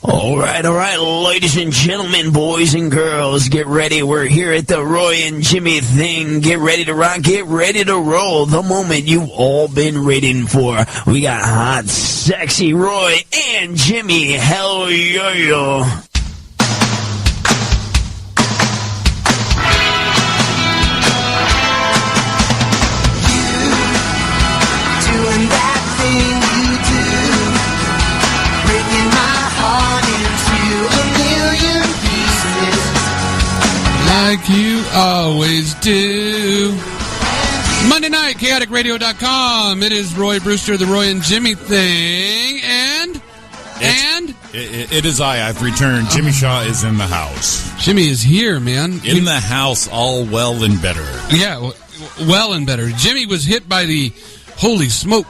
All right, ladies and gentlemen, boys and girls, get ready. We're here at the Roy and Jimmy thing. Get ready to rock, get ready to roll. The moment you've all been waiting for. We got hot, sexy Roy and Jimmy. Hell yo. Like you always do. Monday night, chaoticradio.com. It is Roy Brewster, the Roy and Jimmy thing. And it is I've returned. Jimmy Shaw is in the house. Jimmy is here, man. In the house, all well and better. Yeah, well and better. Jimmy was hit by the holy smoke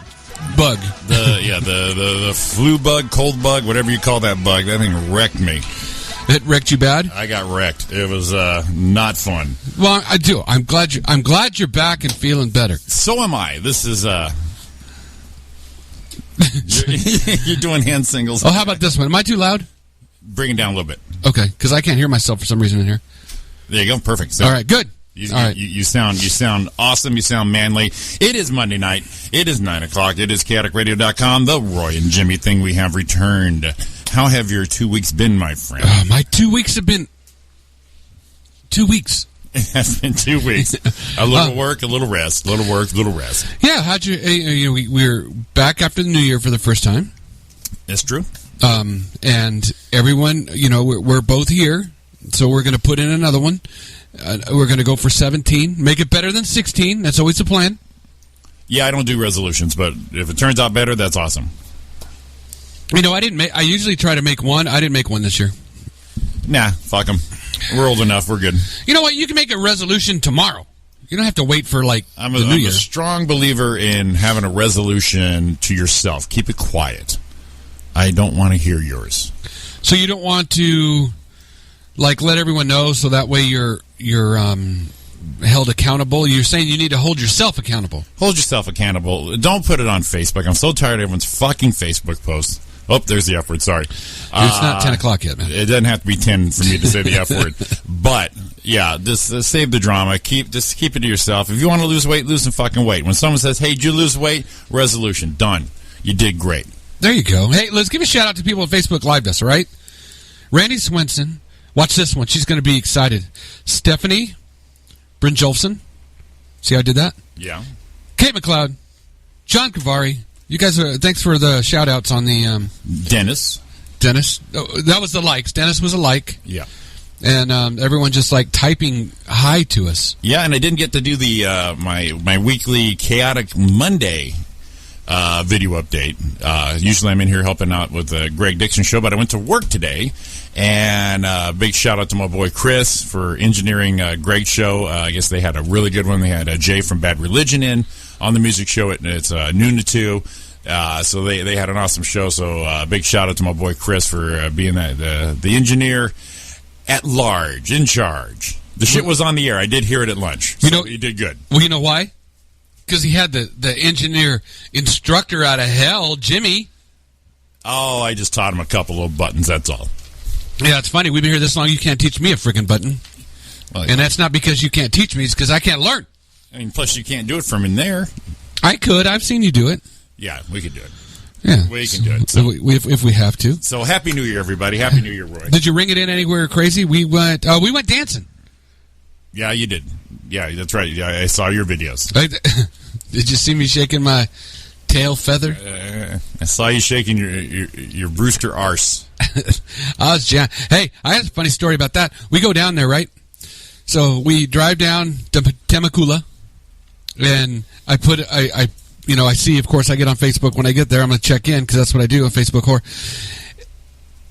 bug. The flu bug, cold bug, whatever you call that bug. That thing wrecked me. It wrecked you bad? I got wrecked. It was not fun. Well, I do. I'm glad you're back and feeling better. So am I. This is you're doing hand singles. Oh, how about this one? Am I too loud? Bring it down a little bit. Okay, because I can't hear myself for some reason in here. There you go. Perfect. So, all right, good. You sound awesome. You sound manly. It is Monday night. It is 9 o'clock. It is chaoticradio.com. The Roy and Jimmy thing. We have returned. How have your 2 weeks been, my friend? My 2 weeks have been 2 weeks. It has been 2 weeks. A little work, a little rest. A little work, a little rest. Yeah, how'd you? We're back after the New Year for the first time. That's true. And everyone, we're both here, so we're going to put in another one. We're going to go for 17. Make it better than 16. That's always the plan. Yeah, I don't do resolutions, but if it turns out better, that's awesome. I usually try to make one. I didn't make one this year. Nah, fuck them. We're old enough. We're good. You know what? You can make a resolution tomorrow. You don't have to wait for, the New Year. I'm a strong believer in having a resolution to yourself. Keep it quiet. I don't want to hear yours. So you don't want to, let everyone know so that way you're held accountable? You're saying you need to hold yourself accountable. Hold yourself accountable. Don't put it on Facebook. I'm so tired of everyone's fucking Facebook posts. Oh, there's the F word. Sorry. It's not 10 o'clock yet, man. It doesn't have to be 10 for me to say the F word. But, yeah, just save the drama. Keep it to yourself. If you want to lose weight, lose some fucking weight. When someone says, hey, did you lose weight? Resolution. Done. You did great. There you go. Hey, let's give a shout out to people on Facebook Live us, all right? Randy Swenson. Watch this one. She's going to be excited. Stephanie Brynjolfsson. See how I did that? Yeah. Kate McLeod. John Cavari. You guys thanks for the shout-outs on the... Dennis. Oh, that was the likes. Dennis was a like. Yeah. And everyone just, typing hi to us. Yeah, and I didn't get to do the my weekly Chaotic Monday video update. Usually I'm in here helping out with the Greg Dixon show, but I went to work today. And big shout-out to my boy Chris for engineering Greg's show. I guess they had a really good one. They had Jay from Bad Religion in on the music show. It's noon to 2. So they had an awesome show. So big shout-out to my boy Chris for being the engineer at large, in charge. The shit was on the air. I did hear it at lunch. So he did good. Well, you know why? Because he had the engineer instructor out of hell, Jimmy. Oh, I just taught him a couple of buttons, that's all. Yeah, it's funny. We've been here this long, you can't teach me a freaking button. Well, yeah. And that's not because you can't teach me, it's because I can't learn. I mean, plus you can't do it from in there. I could. I've seen you do it. Yeah, we could do it. Yeah. We can do it. So, if we have to. So, Happy New Year, everybody. Happy New Year, Roy. Did you ring it in anywhere crazy? We went dancing. Yeah, you did. Yeah, that's right. Yeah, I saw your videos. Did you see me shaking my tail feather? I saw you shaking your Brewster arse. I was Hey, I had a funny story about that. We go down there, right? So we drive down to Temecula, and I see, of course, I get on Facebook when I get there. I'm going to check in because that's what I do on Facebook.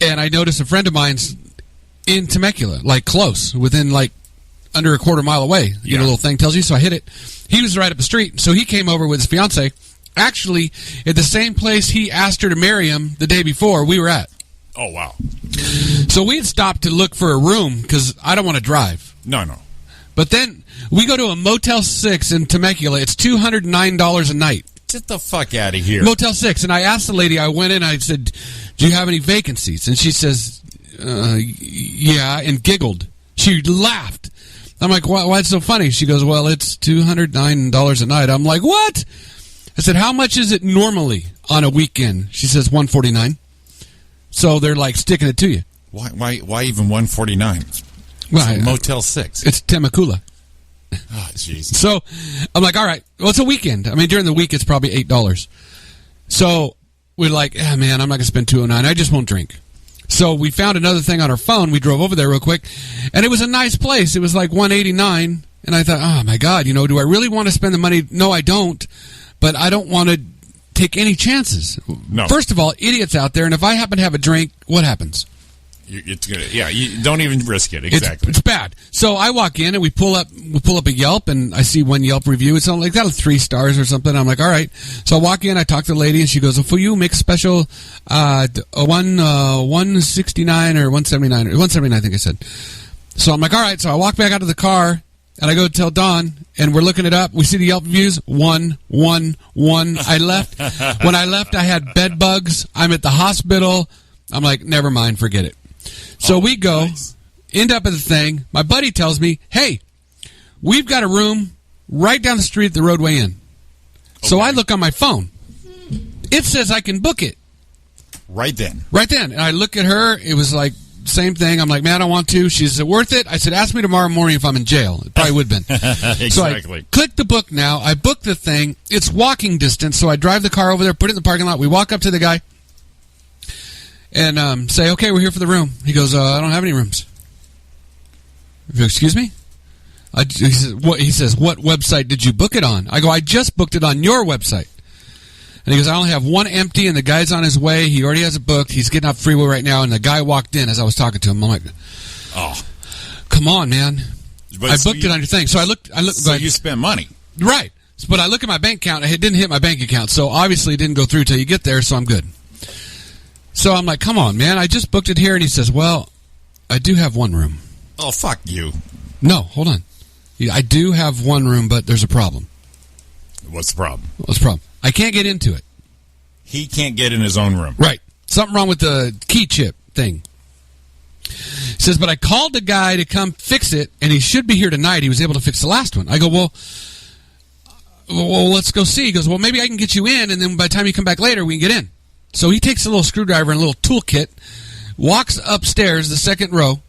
And I notice a friend of mine's in Temecula, close, within under a quarter mile away. You know, a little thing tells you. So I hit it. He was right up the street, so he came over with his fiance. Actually, at the same place he asked her to marry him the day before we were at. Oh, wow. So we had stopped to look for a room because I don't want to drive. No. But then we go to a Motel 6 in Temecula. It's $209 a night. Get the fuck out of here. Motel 6. And I asked the lady, I went in, I said, do you have any vacancies? And she says, yeah, and giggled. She laughed. I'm like, why it's so funny? She goes, well, it's $209 a night. I'm like, what? I said, how much is it normally on a weekend? She says, $149. So they're like sticking it to you. Why even $149? Well, Motel 6. It's Temecula. Oh, jeez. So I'm like, all right, well, it's a weekend. I mean, during the week, it's probably $8. So we're like, man, I'm not going to spend $209. I just won't drink. So we found another thing on our phone. We drove over there real quick, and it was a nice place. It was like $189, and I thought, oh, my God, do I really want to spend the money? No, I don't, but I don't want to take any chances. No. First of all, idiots out there, and if I happen to have a drink, what happens? It's gonna, you don't even risk it. Exactly. It's bad. So I walk in and we pull up a Yelp, and I see one Yelp review. It's only got 3 stars or something. I'm like, all right. So I walk in, I talk to the lady, and she goes, well, for you, make a special 169 or 179 or 179, I think I said. So I'm like, all right. So I walk back out of the car, and I go tell Dawn, and we're looking it up. We see the Yelp reviews. 1, 1, 1. I left. When I left, I had bed bugs. I'm at the hospital. I'm like, never mind, forget it. So we go, end up at the thing. My buddy tells me, hey, we've got a room right down the street at the roadway inn. Okay. So I look on my phone. It says I can book it. Right then. And I look at her. It was like, same thing. I'm like, man, I don't want to. She said, worth it? I said, ask me tomorrow morning if I'm in jail. It probably would have been. Exactly. So I click the book now. I book the thing. It's walking distance. So I drive the car over there, put it in the parking lot. We walk up to the guy. And say, okay, we're here for the room. He goes, I don't have any rooms. Excuse me? He says, what website did you book it on? I go, I just booked it on your website. And he goes, I only have one empty, and the guy's on his way. He already has it booked. He's getting off freeway right now, and the guy walked in as I was talking to him. I'm like, oh, come on, man. I booked it on your thing. So I looked. So you spent money. Right. But I look at my bank account. It didn't hit my bank account, so obviously it didn't go through till you get there, so I'm good. So I'm like, come on, man. I just booked it here. And he says, well, I do have one room. Oh, fuck you. No, hold on. I do have one room, but there's a problem. What's the problem? I can't get into it. He can't get in his own room. Right. Something wrong with the key chip thing. He says, but I called the guy to come fix it, and he should be here tonight. He was able to fix the last one. I go, well, let's go see. He goes, well, maybe I can get you in, and then by the time you come back later, we can get in. So he takes a little screwdriver and a little toolkit, walks upstairs, the second row,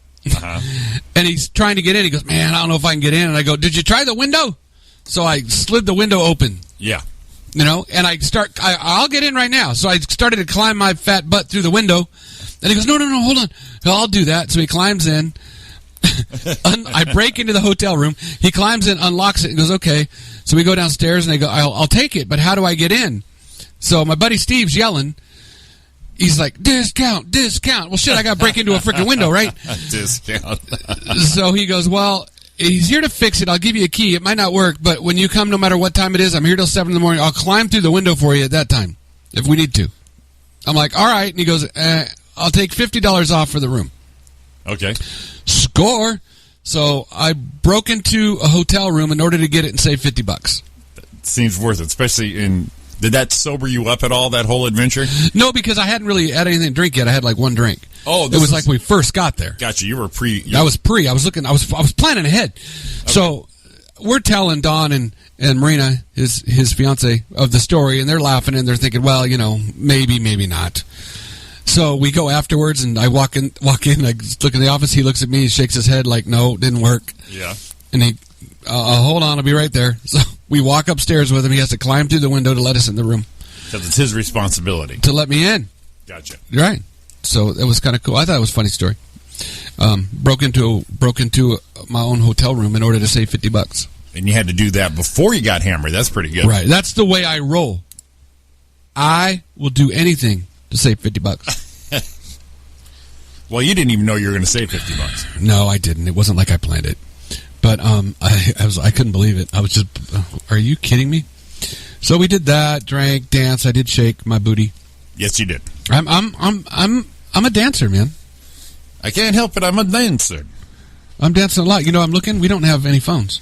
and he's trying to get in. He goes, man, I don't know if I can get in. And I go, did you try the window? So I slid the window open. Yeah. And I'll get in right now. So I started to climb my fat butt through the window. And he goes, no, hold on. I'll do that. So he climbs in. I break into the hotel room. He climbs in, unlocks it, and goes, okay. So we go downstairs, and I go, I'll take it, but how do I get in? So my buddy Steve's yelling. He's like, discount. Well, shit, I got to break into a freaking window, right? Discount. So he goes, well, he's here to fix it. I'll give you a key. It might not work, but when you come, no matter what time it is, I'm here till 7 in the morning. I'll climb through the window for you at that time, if we need to. I'm like, all right. And he goes, I'll take $50 off for the room. Okay. Score. So I broke into a hotel room in order to get it and save $50. That seems worth it, especially in... Did that sober you up at all, that whole adventure? No, because I hadn't really had anything to drink yet. I had like one drink. Oh, it was like when we first got there. Gotcha. You were pre. I was pre. I was looking. I was planning ahead. Okay. So we're telling Don and Marina, his fiance, of the story, and they're laughing and they're thinking, well, maybe not. So we go afterwards, and I walk in. I look in the office. He looks at me. He shakes his head like, no, it didn't work. Yeah. And he, hold on, I'll be right there. So we walk upstairs with him. He has to climb through the window to let us in the room. Because it's his responsibility to let me in. Gotcha. Right. So it was kind of cool. I thought it was a funny story. Broke into my own hotel room in order to save $50. And you had to do that before you got hammered. That's pretty good. Right. That's the way I roll. I will do anything to save $50. Well, you didn't even know you were going to save $50. No, I didn't. It wasn't like I planned it. But I couldn't believe it. I was just, are you kidding me? So we did that, drank, danced. I did shake my booty. Yes, you did. I'm a dancer, man. I can't help it. I'm a dancer. I'm dancing a lot. I'm looking. We don't have any phones.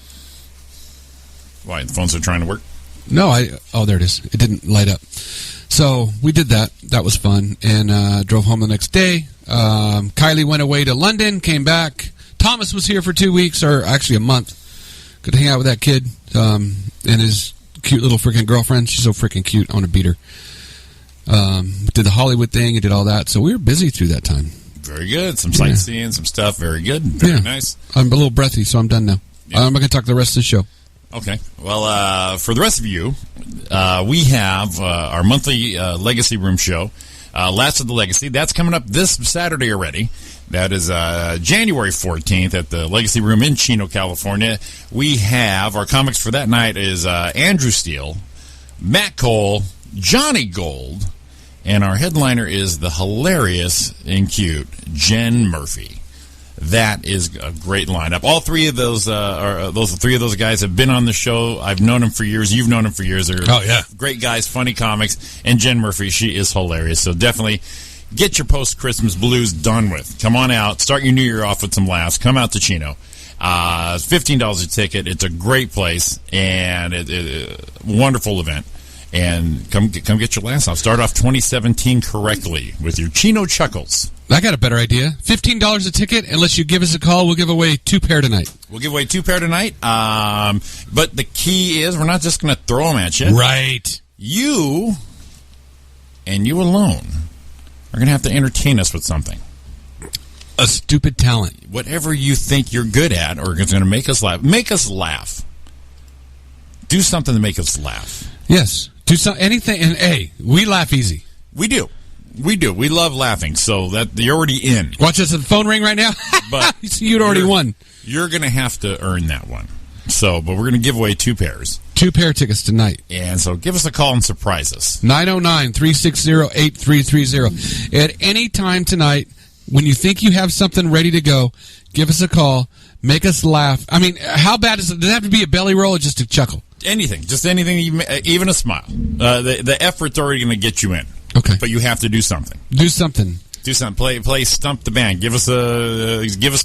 Why? The phones are trying to work? No, there it is. It didn't light up. So we did that. That was fun. And drove home the next day. Kylie went away to London, came back. Thomas was here for 2 weeks, or actually a month. Got to hang out with that kid and his cute little freaking girlfriend. She's so freaking cute. I want to beat her. Did the Hollywood thing and did all that. So we were busy through that time. Very good. Some sightseeing, some stuff. Very good. Very nice. I'm a little breathy, so I'm done now. Yeah. I'm not going to talk the rest of the show. Okay. Well, for the rest of you, we have our monthly Legacy Room show, Last of the Legacy. That's coming up this Saturday already. That is January 14th at the Legacy Room in Chino, California. We have our comics for that night is Andrew Steele, Matt Cole, Johnny Gold, and our headliner is the hilarious and cute Jen Murphy. That is a great lineup. All three of those guys have been on the show. I've known them for years. You've known them for years. They're great guys, funny comics. And Jen Murphy, she is hilarious. So definitely get your post-Christmas blues done with. Come on out. Start your new year off with some laughs. Come out to Chino. It's $15 a ticket. It's a great place and a wonderful event. And come get your laughs off. Start off 2017 correctly with your Chino Chuckles. I got a better idea. $15 a ticket. Unless you give us a call, we'll give away 2 pair tonight. We'll give away 2 pair tonight. But the key is we're not just going to throw them at you. Right. You and you alone are going to have to entertain us with something. A stupid talent. Whatever you think you're good at or is going to make us laugh. Make us laugh. Do something to make us laugh. Yes. Do anything. And, hey, we laugh easy. We do. We do. We love laughing, so that you're already in. Watch us at the phone ring right now. But you'd already won. You're going to have to earn that one. So, but we're going to give away 2 pairs. 2 pair tickets tonight. And so give us a call and surprise us. 909-360-8330. At any time tonight, when you think you have something ready to go, give us a call. Make us laugh. I mean, how bad is it? Does it have to be a belly roll or just a chuckle? Anything. Just anything, even a smile. The effort's already going to get you in. Okay. But you have to do something. Do something. Play Stump the Band. Give us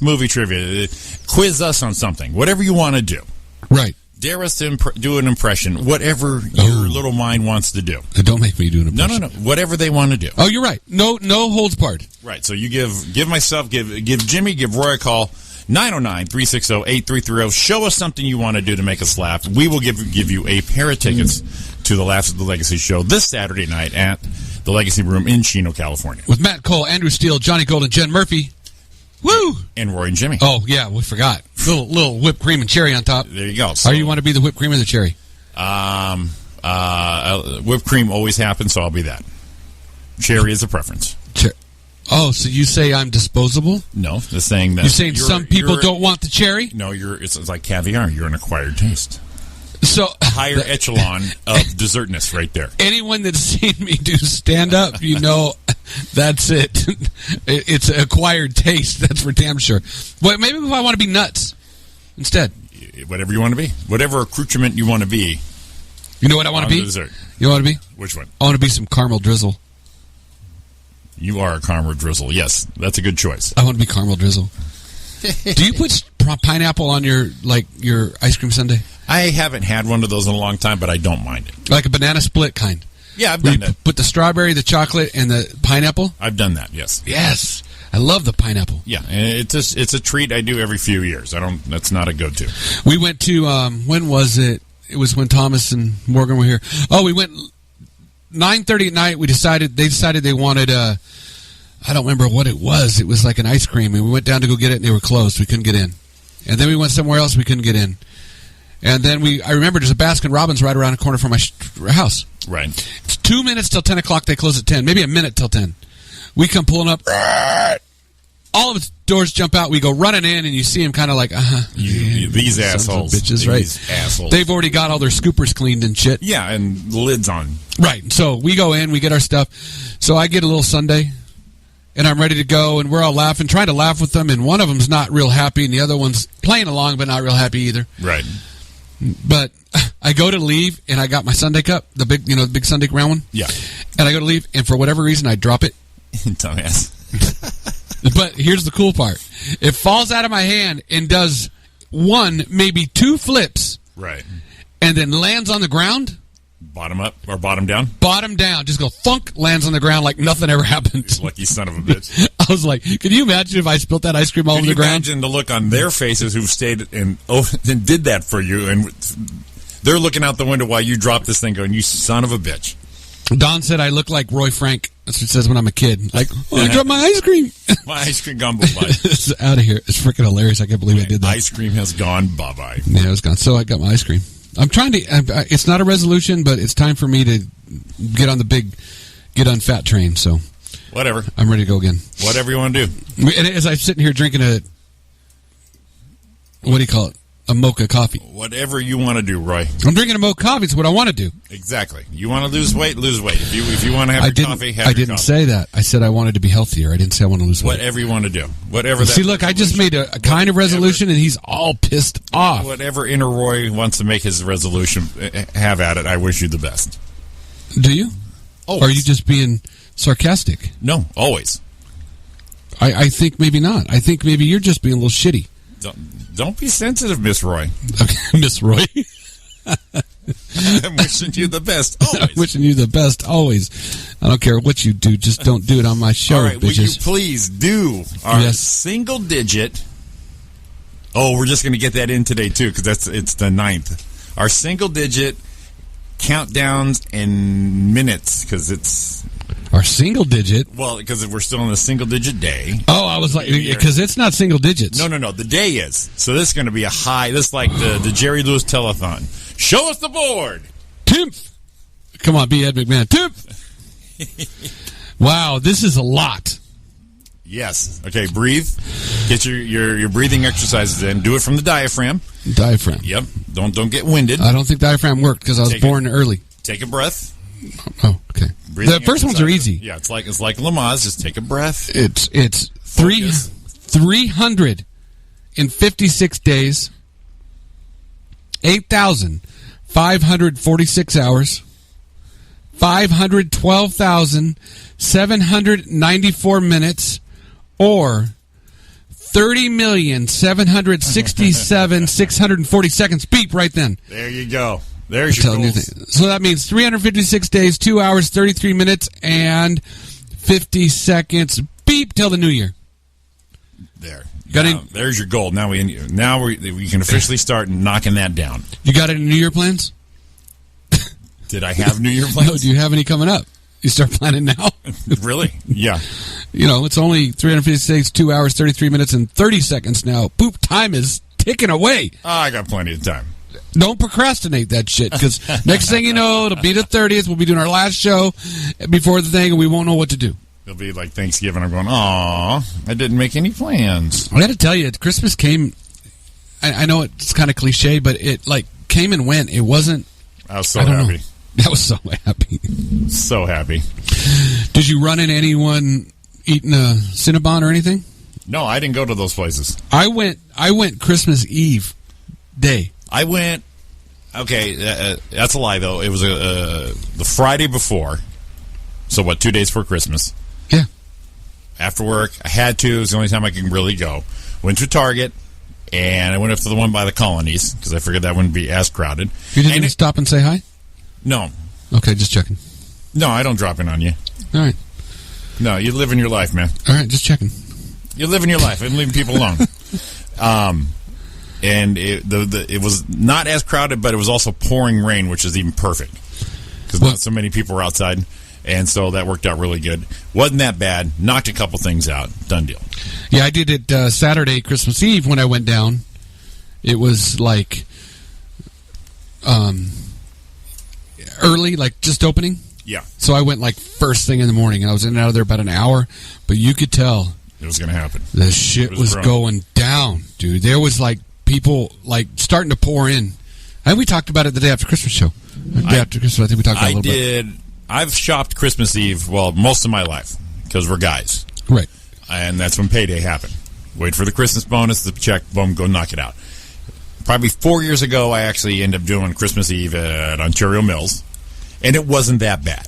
movie trivia. Quiz us on something. Whatever you want to do. Right. Dare us to do an impression. Whatever your little mind wants to do. Don't make me do an impression. No. Whatever they want to do. Oh, you're right. No holds barred. Right. So you give myself, give Jimmy, give Roy a call. 909-360-8330. Show us something you want to do to make us laugh. We will give you a pair of tickets to the Laughs of the Legacy show this Saturday night at the Legacy Room in Chino, California. With Matt Cole, Andrew Steele, Johnny Gold, and Jen Murphy. Woo! And Roy and Jimmy. Oh, yeah, we forgot. Little whipped cream and cherry on top. There you go. So, you want to be the whipped cream or the cherry? Whipped cream always happens, so I'll be that. Cherry is a preference. Oh, so you say I'm disposable? No, the saying that you're saying some people don't want the cherry. No, it's like caviar. You're an acquired taste. So higher echelon of dessertness, right there. Anyone that's seen me do stand up, you know, that's it. It's an acquired taste. That's for damn sure. Well, maybe if I want to be nuts instead. Whatever you want to be, whatever accoutrement you want to be. You know what I want to be? Dessert. You know what I want to be? Which one? I want to be some caramel drizzle. You are a caramel drizzle. Yes, that's a good choice. I want to be caramel drizzle. Do you put pineapple on your ice cream sundae? I haven't had one of those in a long time, but I don't mind it. Like a banana split kind? Yeah, I've done that. Put the strawberry, the chocolate, and the pineapple? I've done that, yes. Yes. I love the pineapple. Yeah, and it's a treat I do every few years. That's not a go-to. We went to, when was it? It was when Thomas and Morgan were here. Oh, we went 9:30 at night. They decided they wanted I don't remember what it was. It was like an ice cream, and we went down to go get it, and they were closed. We couldn't get in. And then we went somewhere else. We couldn't get in. And then I remember there's a Baskin Robbins right around the corner from my house. Right. It's 2 minutes till 10 o'clock. They close at 10. Maybe a minute till 10. We come pulling up. All of its doors jump out. We go running in, and you see them kind of like, these assholes. Bitches, these right. assholes. They've already got all their scoopers cleaned and shit. Yeah, and lids on. Right. So we go in. We get our stuff. So I get a little sundae. And I'm ready to go, and we're all laughing, trying to laugh with them, and one of them's not real happy, and the other one's playing along, but not real happy either. Right. But I go to leave, and I got my sundae cup, the big sundae round one. Yeah. And I go to leave, and for whatever reason, I drop it. Dumbass. But here's the cool part. It falls out of my hand and does one, maybe two flips. Right. And then lands on the ground. Bottom up or bottom down? Bottom down. Just go thunk, lands on the ground like nothing ever happened. You lucky son of a bitch. I was like, can you imagine if I spilt that ice cream all over the ground? Imagine the look on their faces who've stayed and did that for you, and they're looking out the window while you drop this thing going, you son of a bitch. Don said I look like Roy Frank. That's what it says when I'm a kid. Like, I dropped my ice cream. My ice cream gone bye-bye. It's out of here. It's freaking hilarious. I can't believe I did that. Ice cream has gone bye-bye. Yeah, it was gone. So I got my ice cream. I'm trying to, it's not a resolution, but it's time for me to get on the big get unfat train. So whatever. I'm ready to go again. Whatever you want to do. And as I'm sitting here drinking what do you call it? A mocha coffee. Whatever you want to do, Roy. I'm drinking a mocha coffee. It's what I want to do. Exactly. You want to lose weight, lose weight. If you want to have your coffee, have your coffee. I didn't say that. I said I wanted to be healthier. I didn't say I want to lose weight. Whatever you want to do. Whatever. See, look, I just made a kind of resolution, and he's all pissed off. Whatever inner Roy wants to make his resolution, have at it. I wish you the best. Do you? Oh, or are you just being sarcastic? No, always. I think maybe not. I think maybe you're just being a little shitty. Don't be sensitive, Miss Roy. Okay, Miss Roy. I'm wishing you the best always. I'm wishing you the best always. I don't care what you do. Just don't do it on my show, all right, bitches. Will you please do our single digit... Oh, we're just going to get that in today, too, because it's the 9th. Our single digit countdowns in minutes, because it's... Our single digit? Well, because we're still in the single digit day. Oh, I was like, because it's not single digits. No. The day is. So this is going to be a high. This is like the Jerry Lewis telethon. Show us the board. Timph. Come on, be Ed McMahon. Timph. Wow, this is a lot. Yes. Okay, breathe. Get your breathing exercises in. Do it from the diaphragm. Diaphragm. Yep. Don't get winded. I don't think diaphragm worked because I was born early. Take a breath. Oh, okay. Breathing the first ones are easy. Yeah, it's like Lamaze. Just take a breath. It's 356 days, 8,546 hours, 512,794 minutes, or 30,767,640 seconds. Beep right then. There you go. There's your goals. So that means 356 days, 2 hours, 33 minutes, and 50 seconds. Beep till the new year. There. There's your goal. Now we can officially start knocking that down. You got any New Year plans? Did I have New Year plans? No, do you have any coming up? You start planning now? Really? Yeah. It's only 356, 2 hours, 33 minutes, and 30 seconds now. Poop, time is ticking away. I got plenty of time. Don't procrastinate that shit, because next thing you know, it'll be the 30th. We'll be doing our last show before the thing, and we won't know what to do. It'll be like Thanksgiving. I'm going, aw, I didn't make any plans. I got to tell you, Christmas came. I know it's kind of cliche, but it came and went. It wasn't. I was so happy. I was so happy. So happy. Did you run into anyone eating a Cinnabon or anything? No, I didn't go to those places. I went Christmas Eve day. I went. Okay, that's a lie though. It was the Friday before. So what? 2 days before Christmas. Yeah. After work, I had to. It was the only time I could really go. Went to Target, and I went up to the one by the Colonies because I figured that wouldn't be as crowded. You didn't even stop and say hi? No. Okay, just checking. No, I don't drop in on you. All right. No, you live in your life, man. All right, just checking. You live in your life. I'm leaving people alone. And it was not as crowded, but it was also pouring rain, which is even perfect because not so many people were outside, and so that worked out really good. Wasn't that bad. Knocked a couple things out. Done deal. Yeah, I did it Saturday, Christmas Eve, when I went down. It was like early, like just opening. Yeah. So I went like first thing in the morning, and I was in and out of there about an hour, but you could tell it was going to happen. The shit was going down, dude. There was like people like starting to pour in. I think we talked about it the day after Christmas show. After Christmas, I think we talked about it a little bit. I've shopped Christmas Eve, well, most of my life, because we're guys. Right. And that's when payday happened. Wait for the Christmas bonus, the check, boom, go knock it out. Probably 4 years ago, I actually ended up doing Christmas Eve at Ontario Mills, and it wasn't that bad.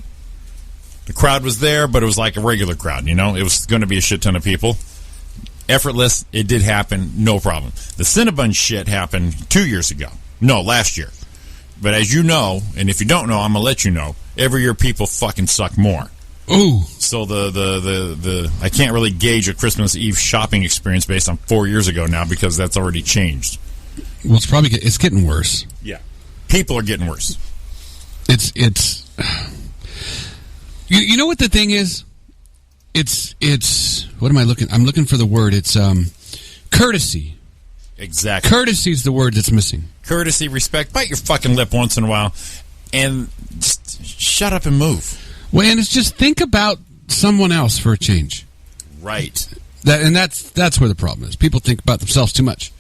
The crowd was there, but it was like a regular crowd, It was going to be a shit ton of people. Effortless, it did happen, no problem. The Cinnabon shit happened 2 years ago. No, last year. But as you know, and if you don't know, I'm gonna let you know. Every year, people fucking suck more. Ooh. So the I can't really gauge a Christmas Eve shopping experience based on 4 years ago now because that's already changed. Well, it's getting worse. Yeah, people are getting worse. It's you know what the thing is? It's what am I looking? I'm looking for the word. It's courtesy. Exactly. Courtesy is the word that's missing. Courtesy, respect. Bite your fucking lip once in a while, and just shut up and move. Well, and it's just think about someone else for a change. Right. That's where the problem is. People think about themselves too much.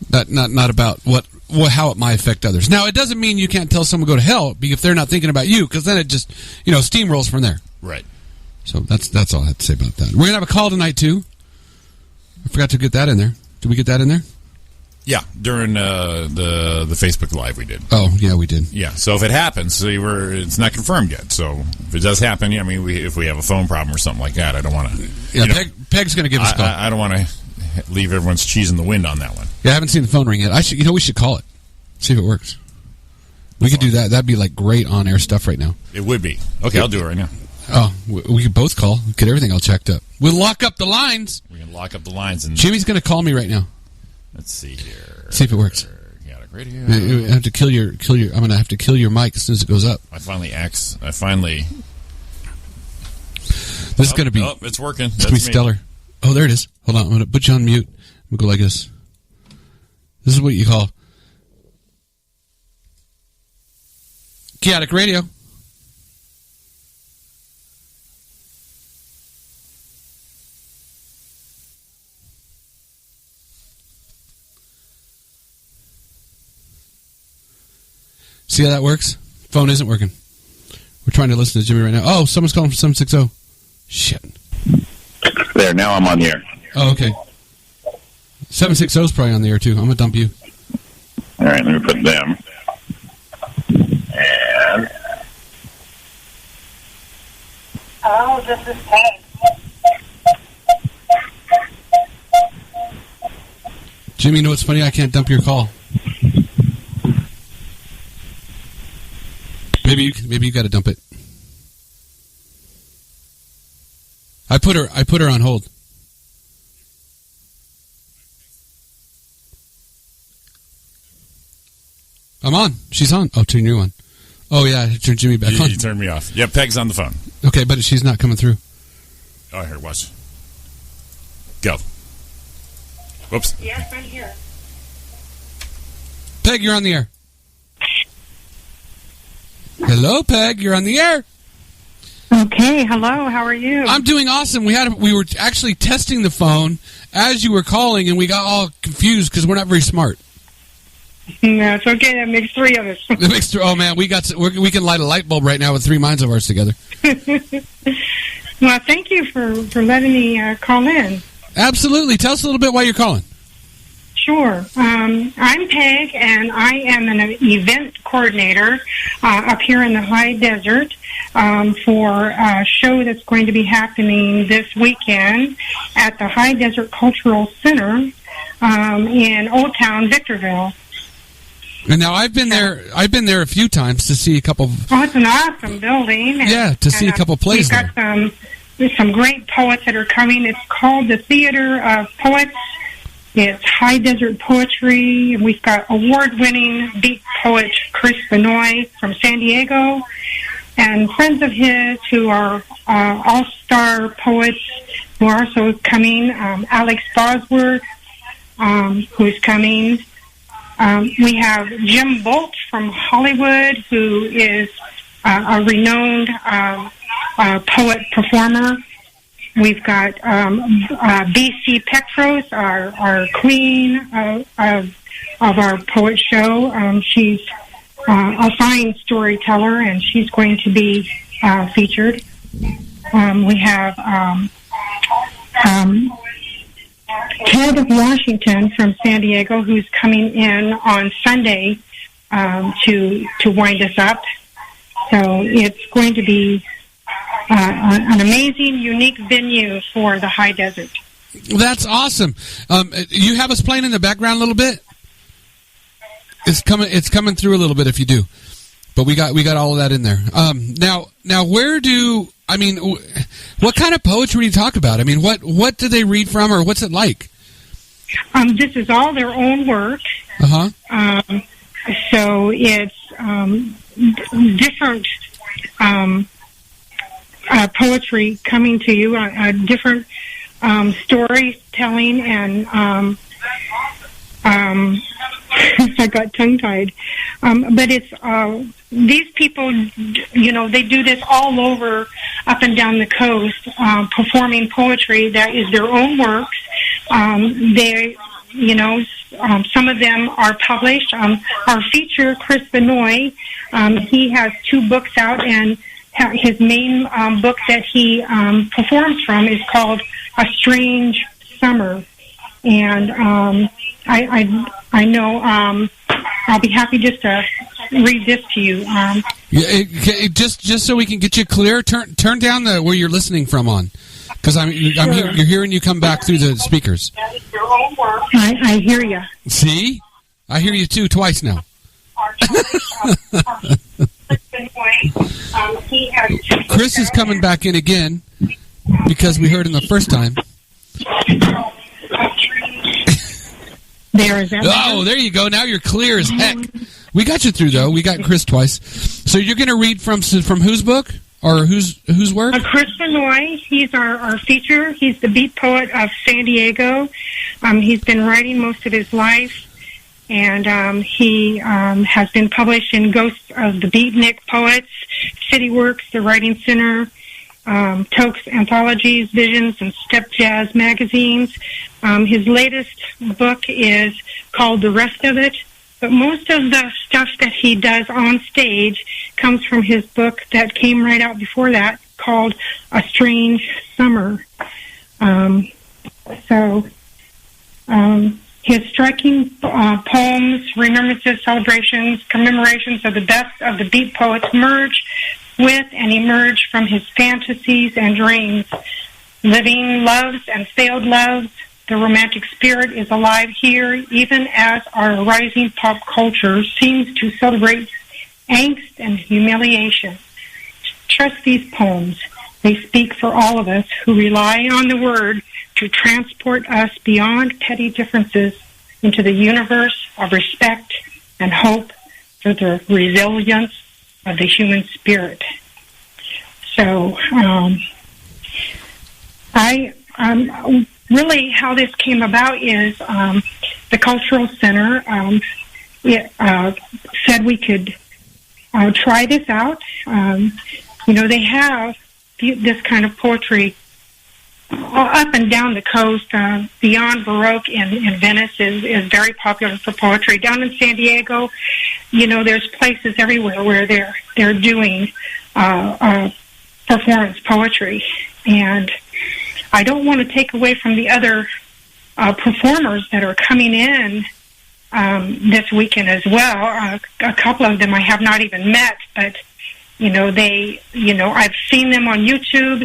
Not about how it might affect others. Now, it doesn't mean you can't tell someone to go to hell if they're not thinking about you, because then it just steamrolls from there. Right. So that's all I have to say about that. We're gonna have a call tonight too. I forgot to get that in there. Did we get that in there? Yeah, during the Facebook Live we did. Oh, yeah, we did. Yeah, so if it happens, it's not confirmed yet. So if it does happen, I mean, if we have a phone problem or something like that, I don't want to... Yeah, Peg's going to give us a call. I don't want to leave everyone's cheese in the wind on that one. Yeah, I haven't seen the phone ring yet. We should call it. See if it works. We could do that. That'd be like great on-air stuff right now. It would be. Okay, I'll do it right now. Oh, we could both call. Get everything all checked up. We'll lock up the lines. We can lock up the lines. And Jimmy's going to call me right now. Let's see here. See if it works. Chaotic Radio. I have to kill your. I'm going to have to kill your mic as soon as it goes up. This is going to be. Oh, it's working. It's going to be stellar. Oh, there it is. Hold on. I'm going to put you on mute. I'm going to go like this. This is what you call Chaotic Radio. See how that works? Phone isn't working. We're trying to listen to Jimmy right now. Oh, someone's calling from 760. Shit. There, now I'm on the air. Oh, okay. 760 is probably on the air, too. I'm going to dump you. All right, let me put them. And... Oh, this is Peg. Jimmy, you know what's funny? I can't dump your call. Maybe you got to dump it. I put her on hold. I'm on. She's on. Oh, turn you on. Oh yeah, turn Jimmy back on. You turned me off. Yeah, Peg's on the phone. Okay, but she's not coming through. Oh, here, watch. Go. Whoops. Yes, I'm here. Peg, you're on the air. Hello, Peg. You're on the air. Okay. Hello. How are you? I'm doing awesome. We were actually testing the phone as you were calling, and we got all confused because we're not very smart. No, it's okay. That makes three of us. That makes three. Oh man, we can light a light bulb right now with three minds of ours together. Well, thank you for letting me call in. Absolutely. Tell us a little bit why you're calling. Sure. I'm Peg, and I am an event coordinator up here in the high desert for a show that's going to be happening this weekend at the High Desert Cultural Center in Old Town Victorville. And now I've been there a few times to see a couple. Oh, it's an awesome building. To see a couple plays there. We've got some great poets that are coming. It's called the Theater of Poets. It's high desert poetry. We've got award-winning beat poet Chris Benoit from San Diego, and friends of his who are all-star poets who are also coming. Alex Bosworth, who's coming. We have Jim Bolt from Hollywood, who is a renowned poet performer. We've got B.C. Petros, our queen of our poet show. She's a fine storyteller, and she's going to be featured. We have Ted Washington from San Diego, who's coming in on Sunday to wind us up. So it's going to be an amazing, unique venue for the high desert. That's awesome. You have us playing in the background a little bit? It's coming through a little bit if you do, but we got all of that in there. Now what kind of poetry do you talk about? I mean, what do they read from, or what's it like? This is all their own work. So it's different poetry coming to you, different storytelling, and I got tongue-tied. But it's these people, they do this all over, up and down the coast, performing poetry that is their own works. Some of them are published. Our feature, Chris Benoit, he has 2 books out, and his main book that he performs from is called A Strange Summer. And I know I'll be happy just to read this to you. Just so we can get you clear, turn down where you're listening from on, because you're hearing you come back through the speakers. I hear you. See, I hear you too, twice now. Chris is coming back in again because we heard him the first time. There is that. Oh, there you go. Now you're clear as heck. We got you through, though. We got Chris twice. So you're going to read from whose book or whose work? Chris Benoit. He's our feature. He's the beat poet of San Diego. He's been writing most of his life, and he has been published in Ghosts of the Beatnik Poets, City Works, The Writing Center, Toke's Anthologies, Visions, and Step Jazz magazines. His latest book is called The Rest of It, but most of the stuff that he does on stage comes from his book that came right out before that, called A Strange Summer. His striking poems, remembrances, celebrations, commemorations of the best of the beat poets merge with and emerge from his fantasies and dreams. Living loves and failed loves, the romantic spirit is alive here, even as our rising pop culture seems to celebrate angst and humiliation. Trust these poems. They speak for all of us who rely on the word to transport us beyond petty differences into the universe of respect and hope for the resilience of the human spirit. So, really how this came about is the Cultural Center said we could try this out. They have this kind of poetry up and down the coast. Beyond Baroque in Venice is very popular for poetry. Down in San Diego, there's places everywhere where they're doing performance poetry. And I don't want to take away from the other performers that are coming in this weekend as well. A couple of them I have not even met, but I've seen them on YouTube.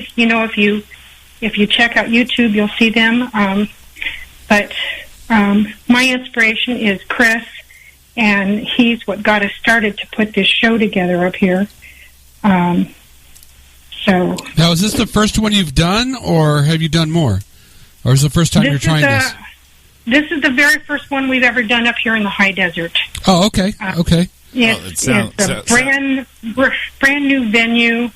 If you check out YouTube, you'll see them. But my inspiration is Chris, and he's what got us started to put this show together up here. So now, is this the first one you've done, or have you done more? Or is it the first time you're trying this? This is the very first one we've ever done up here in the high desert. Oh, okay. Okay. It's a brand new venue,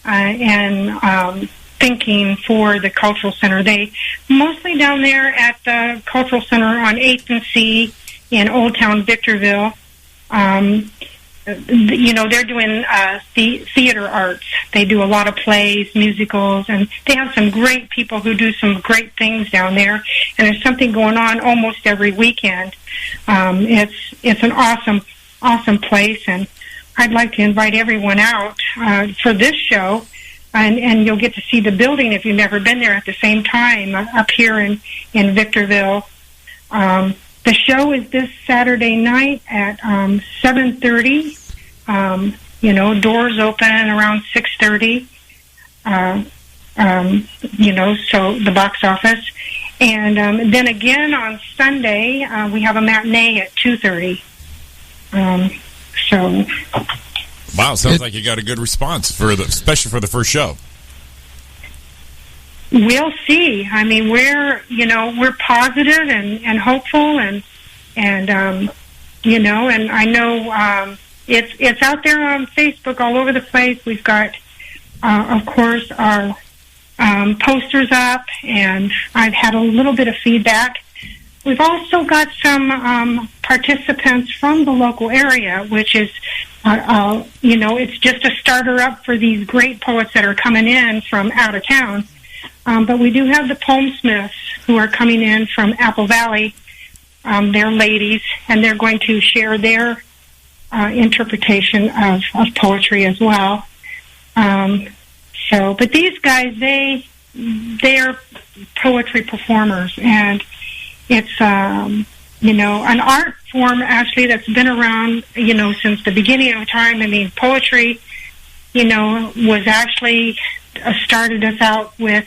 and thinking for the Cultural Center. They mostly down there at the Cultural Center on 8th and C in Old Town Victorville. They're doing theater arts. They do a lot of plays, musicals, and they have some great people who do some great things down there. And there's something going on almost every weekend. It's an awesome place, and I'd like to invite everyone out for this show. And you'll get to see the building if you've never been there at the same time up here in Victorville. The show is this Saturday night at 7:30. Doors open around 6:30. So the box office. And then again on Sunday, we have a matinee at 2:30. So. Wow, sounds like you got a good response especially for the first show. We'll see. I mean, we're positive and hopeful and and I know it's out there on Facebook all over the place. We've got, of course, our posters up, and I've had a little bit of feedback. We've also got some participants from the local area, which is, it's just a starter up for these great poets that are coming in from out of town. But we do have the Poemsmiths who are coming in from Apple Valley. They're ladies, and they're going to share their interpretation of poetry as well. But these guys, they are poetry performers, and it's an art form actually that's been around since the beginning of time. I mean, poetry was actually started us out with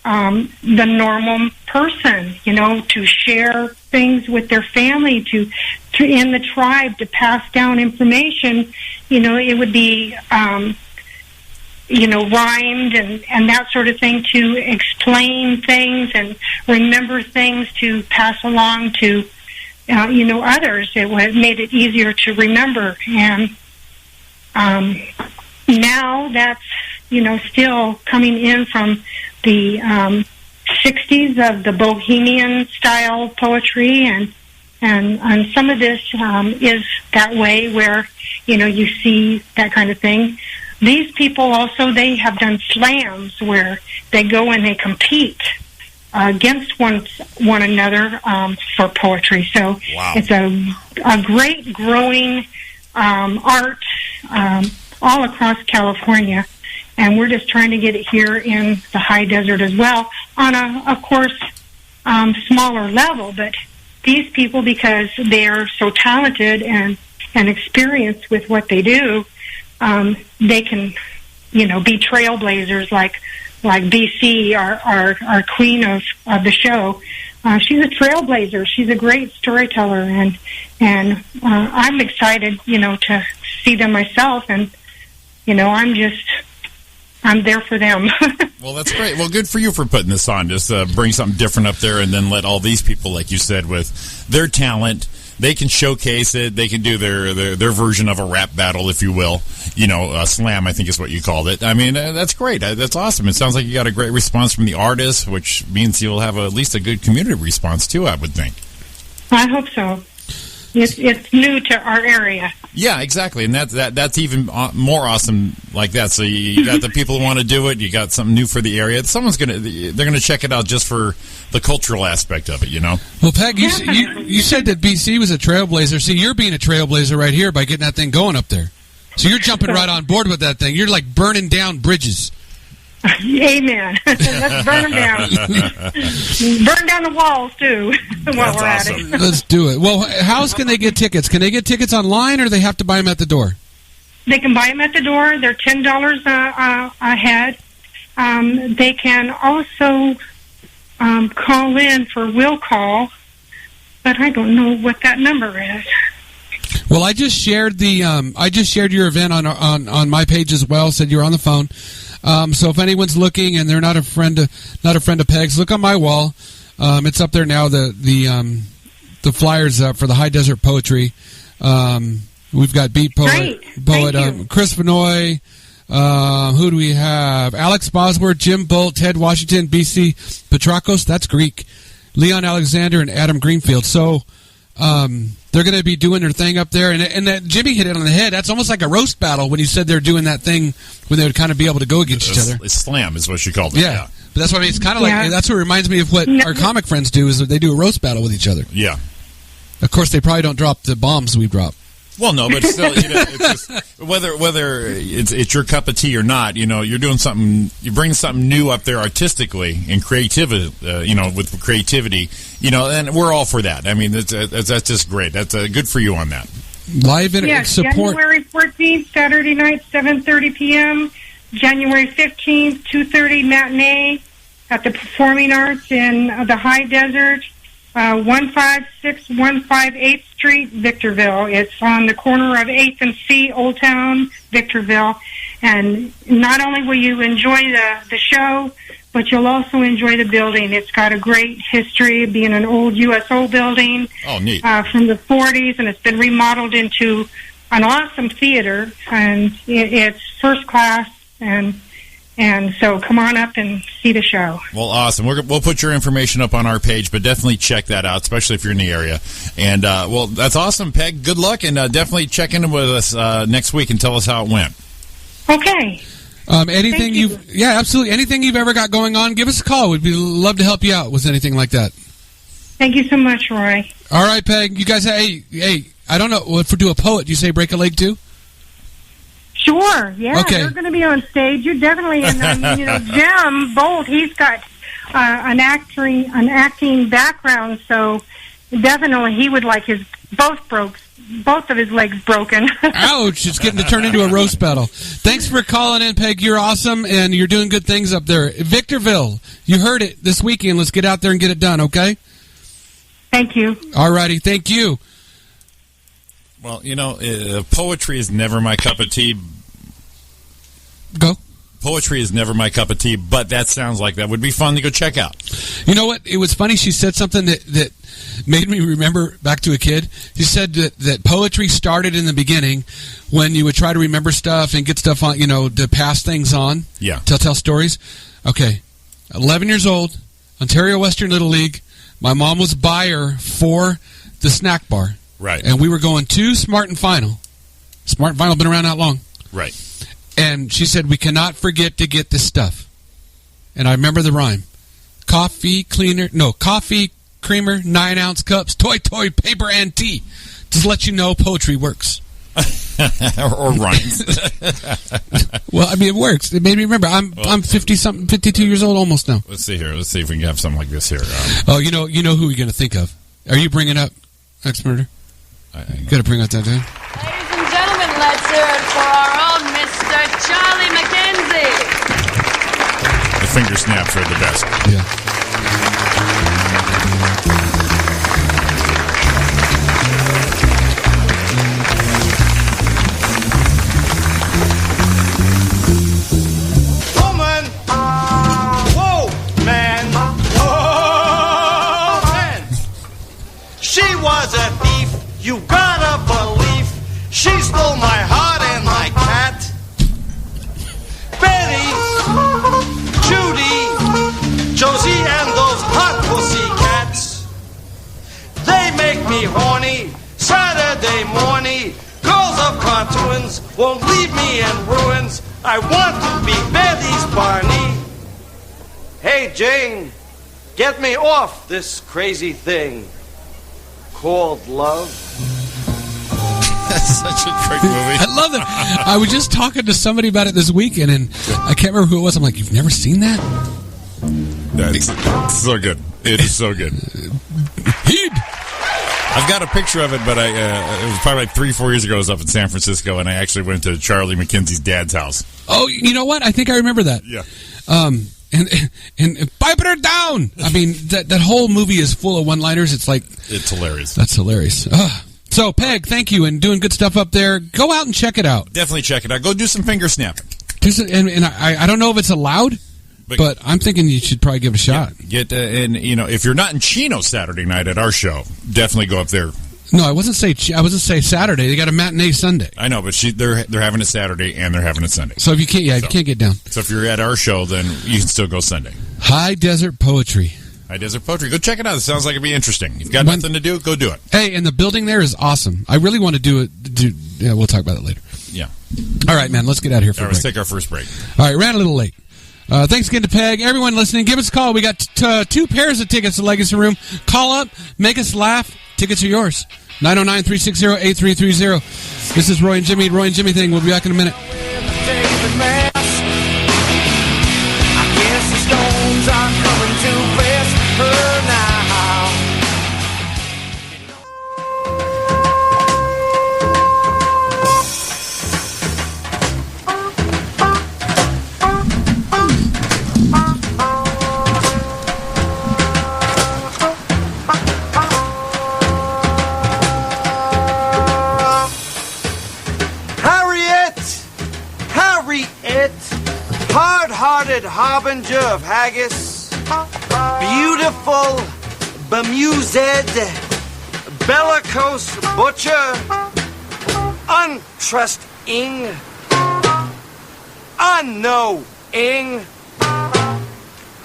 the normal person, to share things with their family, to in the tribe, to pass down information. It would be rhymed and that sort of thing, to explain things and remember things to pass along to, others. It made it easier to remember. And now that's, still coming in from the 60s of the Bohemian style poetry, and some of this is that way where, you see that kind of thing. These people also, they have done slams where they go and they compete against one another for poetry. So wow. It's a great growing art all across California, and we're just trying to get it here in the high desert as well on a, of course, smaller level. But these people, because they're so talented and experienced with what they do, they can, be trailblazers like BC, our queen of the show. She's a trailblazer. She's a great storyteller, and I'm excited, to see them myself, and I'm there for them. Well, that's great. Well, good for you for putting this on. Just bring something different up there, and then let all these people, like you said, with their talent, they can showcase it. They can do their version of a rap battle, if you will. A slam, I think is what you called it. I mean, that's great. That's awesome. It sounds like you got a great response from the artists, which means you'll have at least a good community response, too, I would think. I hope so. It's new to our area. Yeah, exactly, and that's even more awesome like that. So you got the people who want to do it. You got something new for the area. They're gonna check it out just for the cultural aspect of it. Well, Peg, you said that BC was a trailblazer. See, you're being a trailblazer right here by getting that thing going up there. So you're jumping right on board with that thing. You're like burning down bridges. Amen. Let's burn them down. Burn down the walls, too, while we're awesome. At it. Let's do it. Well, how else can they get tickets? Can they get tickets online, or do they have to buy them at the door? They can buy them at the door. They're $10 a head. They can also call in for will call, but I don't know what that number is. Well, I just shared your event on my page as well. Said you were on the phone. So if anyone's looking and they're not a friend of Peg's, look on my wall. It's up there now. The flyers up for the High Desert Poetry. We've got beat poet Chris Vanoy. Who do we have? Alex Bosworth, Jim Bolt, Ted Washington, BC Petrakos. That's Greek. Leon Alexander and Adam Greenfield. So they're going to be doing their thing up there, and that Jimmy hit it on the head. That's almost like a roast battle when you said they're doing that thing when they would kind of be able to go against each other. Slam is what she called it. Yeah. But that's what I mean. It's kind of like, that's what reminds me of what our comic friends do, is that they do a roast battle with each other. Yeah. Of course, they probably don't drop the bombs we drop. Well, no, but still, it's just, whether it's your cup of tea or not, you're doing something, you bring something new up there artistically and creativity, with creativity, and we're all for that. I mean, that's just great. That's good for you on that. Live support. January 14th, Saturday night, 7:30 p.m. January 15th, 2:30 matinee at the Performing Arts in the High Desert. 15615 8th Street, Victorville. It's on the corner of 8th and C, Old Town, Victorville. And not only will you enjoy the show, but you'll also enjoy the building. It's got a great history of being an old USO building. Oh, neat. From the 40s, and it's been remodeled into an awesome theater, and it's first class, and so come on up and see the show. Well, awesome. We'll put your information up on our page, but definitely check that out, especially if you're in the area. And, well, that's awesome, Peg. Good luck, and definitely check in with us next week and tell us how it went. Okay. Anything absolutely. Anything you've ever got going on, give us a call. We'd love to help you out with anything like that. Thank you so much, Roy. All right, Peg. You guys, hey, I don't know. If we do a poet, you say break a leg too? Sure, yeah. Okay. They're going to be on stage. You're definitely in. Jim Bolt. He's got an acting background, so definitely he would like both of his legs broken. Ouch! It's getting to turn into a roast battle. Thanks for calling in, Peg. You're awesome, and you're doing good things up there. Victorville, you heard it this weekend. Let's get out there and get it done, okay? Thank you. All righty, thank you. Well, poetry is never my cup of tea. Go. Poetry is never my cup of tea, but that sounds like that would be fun to go check out. You know what? It was funny. She said something that made me remember back to a kid. She said that poetry started in the beginning when you would try to remember stuff and get stuff on, to pass things on. Yeah. To tell stories. Okay. 11 years old, Ontario Western Little League. My mom was buyer for the snack bar. Right. And we were going to Smart and Final. Smart and Final been around that long. Right. And she said, we cannot forget to get this stuff. And I remember the rhyme. Coffee creamer, 9-ounce cups, toy, paper, and tea. Just let you know poetry works. or rhymes. Well, I mean, it works. It made me remember. I'm 50-something, 52 years old almost now. Let's see here. Let's see if we can have something like this here. Oh, you know who you're going to think of. Are you bringing up Ex-Murder? Got to bring out that dude. Ladies and gentlemen, let's hear it for our own Mr. Charlie McKenzie. The finger snaps are the best. Yeah. Woman, whoa, man, whoa, man. She was a thief, you gotta believe. She stole my heart and my cat. Betty, Judy, Josie, and those hot pussy cats. They make me horny, Saturday morning. Girls of cartoons won't leave me in ruins. I want to be Betty's Barney. Hey, Jane, get me off this crazy thing called love. That's such a great movie. I love it. I was just talking to somebody about it this weekend, and I can't remember who it was. I'm like, you've never seen that? That's so good. It is so good. I've got a picture of it, but it was probably like 3-4 years ago. I was up in San Francisco, and I actually went to Charlie McKenzie's dad's house. Oh, you know what? I think I remember that. Yeah. And piping her down. I mean, that whole movie is full of one-liners. It's hilarious. That's hilarious. So, Peg, thank you, and doing good stuff up there. Go out and check it out. Definitely check it out. Go do some finger snapping. And I don't know if it's allowed, but I'm thinking you should probably give it a shot. Yeah, if you're not in Chino Saturday night at our show, definitely go up there. No, I wasn't say Saturday. They got a matinee Sunday. I know, but they're having it Saturday and they're having it Sunday. So if you can't, you can't get down. So if you're at our show, then you can still go Sunday. High Desert Poetry. High Desert Poetry. Go check it out. It sounds like it'd be interesting. You've got nothing to do, go do it. Hey, and the building there is awesome. I really want to do it. Yeah, we'll talk about it later. Yeah. All right, man. Let's get out of here for a break. Let's take our first break. All right, ran a little late. Thanks again to Peg. Everyone listening, give us a call. We got 2 pairs of tickets to Legacy Room. Call up, make us laugh. Tickets are yours. 909-360-8330. This is Roy and Jimmy. Roy and Jimmy thing. We'll be back in a minute. I guess the stones are coming to bless her now. blessed harbinger of haggis, beautiful, bemused, bellicose butcher, untrusting, unknowing,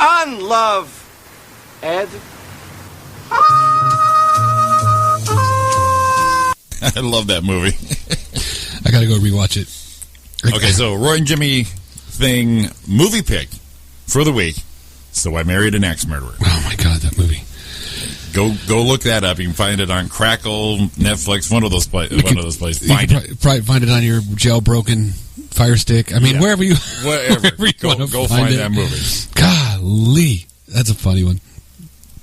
unloved. Ed? I love that movie. I got to go rewatch it. Okay, so Roy and Jimmy thing movie pick for the week. So I Married an Axe Murderer. Oh my God, that movie! Go look that up. You can find it on Crackle, Netflix, one of those places. You can probably find it on your jailbroken Fire Stick. I mean, wherever you wherever you go find that movie. Golly, that's a funny one.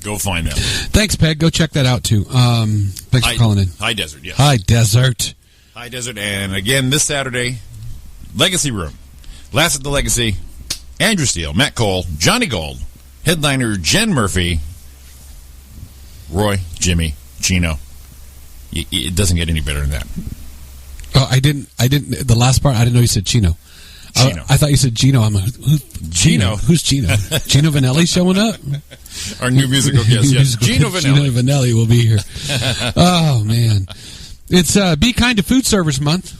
Go find that. Thanks, Peg. Go check that out too. Thanks for calling in. High Desert, yes. High Desert. High Desert, and again this Saturday, Legacy Room. Last at the Legacy, Andrew Steele, Matt Cole, Johnny Gold, headliner Jen Murphy, Roy, Jimmy, Chino. It doesn't get any better than that. Oh, I didn't. The last part, I didn't know you said Chino. Chino. I thought you said Gino. I'm like, who's Gino? Who's Gino? Gino Vanelli showing up? Our new musical guest, yes. Gino Vanelli. Gino Vanelli will be here. Oh, man. It's Be Kind to Food Service Month.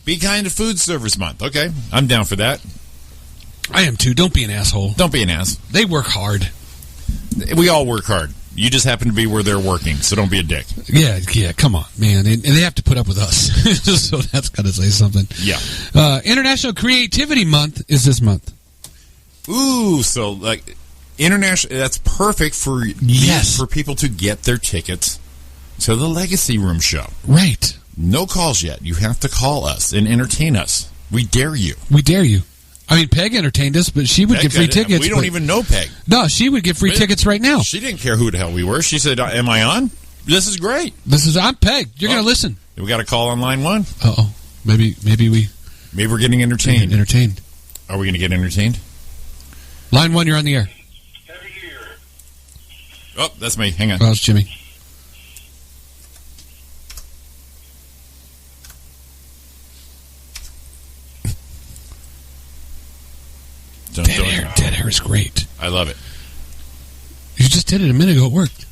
Be Kind to Food Service Month. Okay, I'm down for that. I am too. Don't be an asshole. Don't be an ass. They work hard. We all work hard. You just happen to be where they're working, so don't be a dick. Yeah, come on, man. And they have to put up with us. So that's got to say something. Yeah. International Creativity Month is this month. Ooh, so like international, that's perfect for for people to get their tickets to the Legacy Room show. Right. No calls yet. You have to call us and entertain us. We dare you. We dare you. I mean, Peg entertained us, but she would get free tickets. We don't even know Peg. No, she would get free tickets right now. She didn't care who the hell we were. She said, am I on? This is great. I'm Peg. You're going to listen. We got a call on line one. Uh-oh. Maybe we're getting entertained. Are we going to get entertained? Line one, you're on the air. Oh, that's me. Hang on. Oh, it's Jimmy. Dead air is great. I love it. You just did it a minute ago. It worked.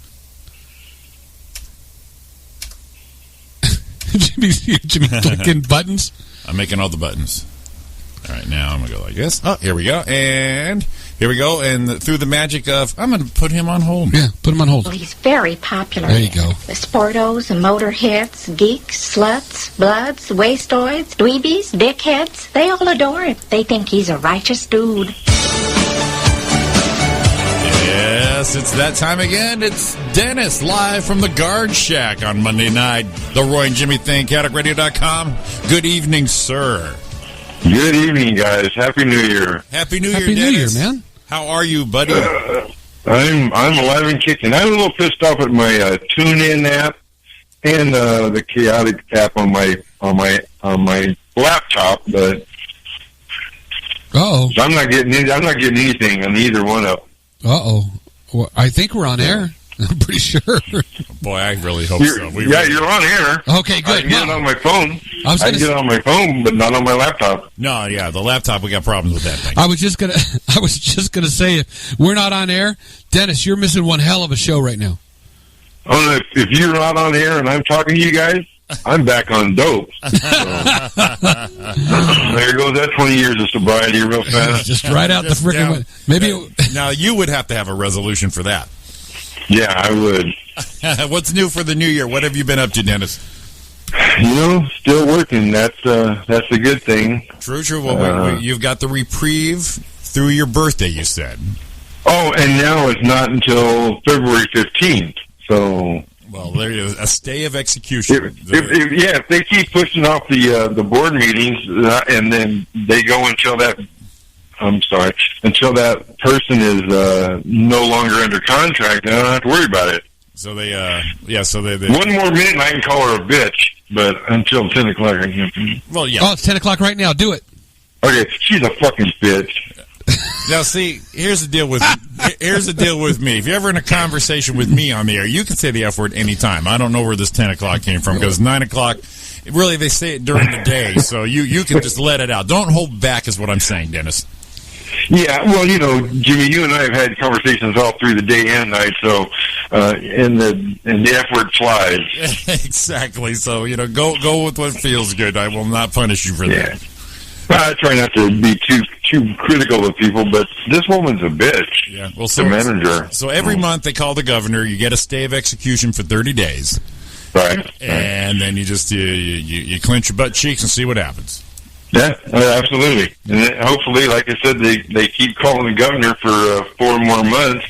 Jimmy clicking buttons. I'm making all the buttons. All right, now I'm going to go like this. Oh, here we go. And here we go. And through the magic of, I'm going to put him on hold. Yeah, put him on hold. Well, he's very popular. There you go. The sportos, the motorheads, geeks, sluts, bloods, wastoids, dweebies, dickheads, they all adore him. They think he's a righteous dude. Yes, it's that time again. It's Dennis live from the Guard Shack on Monday night. The Roy and Jimmy Thing, CaddockRadio.com. Good evening, sir. Good evening, guys. Happy New Year. Happy New Year, Happy New Year, man. How are you, buddy? I'm alive and kicking. I'm a little pissed off at my TuneIn app and the Chaotic app on my laptop, but I'm not getting anything on either one of them. Well, I think we're on air. I'm pretty sure. Boy, I really hope so. You're on air. Okay, good. I can get it on my phone. I can get it on my phone, but not on my laptop. No, yeah, the laptop, we got problems with that thing. I was just gonna say, if we're not on air, Dennis, you're missing one hell of a show right now. Oh, if you're not on air and I'm talking to you guys, I'm back on dope. So, there goes that 20 years of sobriety real fast. Just right out the freaking. Maybe now you would have to have a resolution for that. Yeah, I would. What's new for the new year? What have you been up to, Dennis? Still working. That's a good thing. True. Well, you've got the reprieve through your birthday, you said. Oh, and now it's not until February 15th. So. Well, there you go. A stay of execution. If they keep pushing off the board meetings, and then they go until that person is no longer under contract, I don't have to worry about it. So they. One more minute and I can call her a bitch, but until 10 o'clock I can't. Well, yeah. Oh, it's 10 o'clock right now. Do it. Okay, she's a fucking bitch. Now, see, here's the deal with me. If you're ever in a conversation with me on the air, you can say the F word anytime. I don't know where this 10 o'clock came from, because 9 o'clock, really, they say it during the day, so you can just let it out. Don't hold back is what I'm saying, Dennis. Yeah, well, Jimmy, you and I have had conversations all through the day and night, so and the effort flies. Exactly. So go with what feels good. I will not punish you for that. Well, I try not to be too critical of people, but this woman's a bitch. Yeah. Well, the manager. So every month they call the governor. You get a stay of execution for 30 days. Right. And then you just you clench your butt cheeks and see what happens. Yeah, absolutely. And then hopefully, like I said, they keep calling the governor for 4 more months,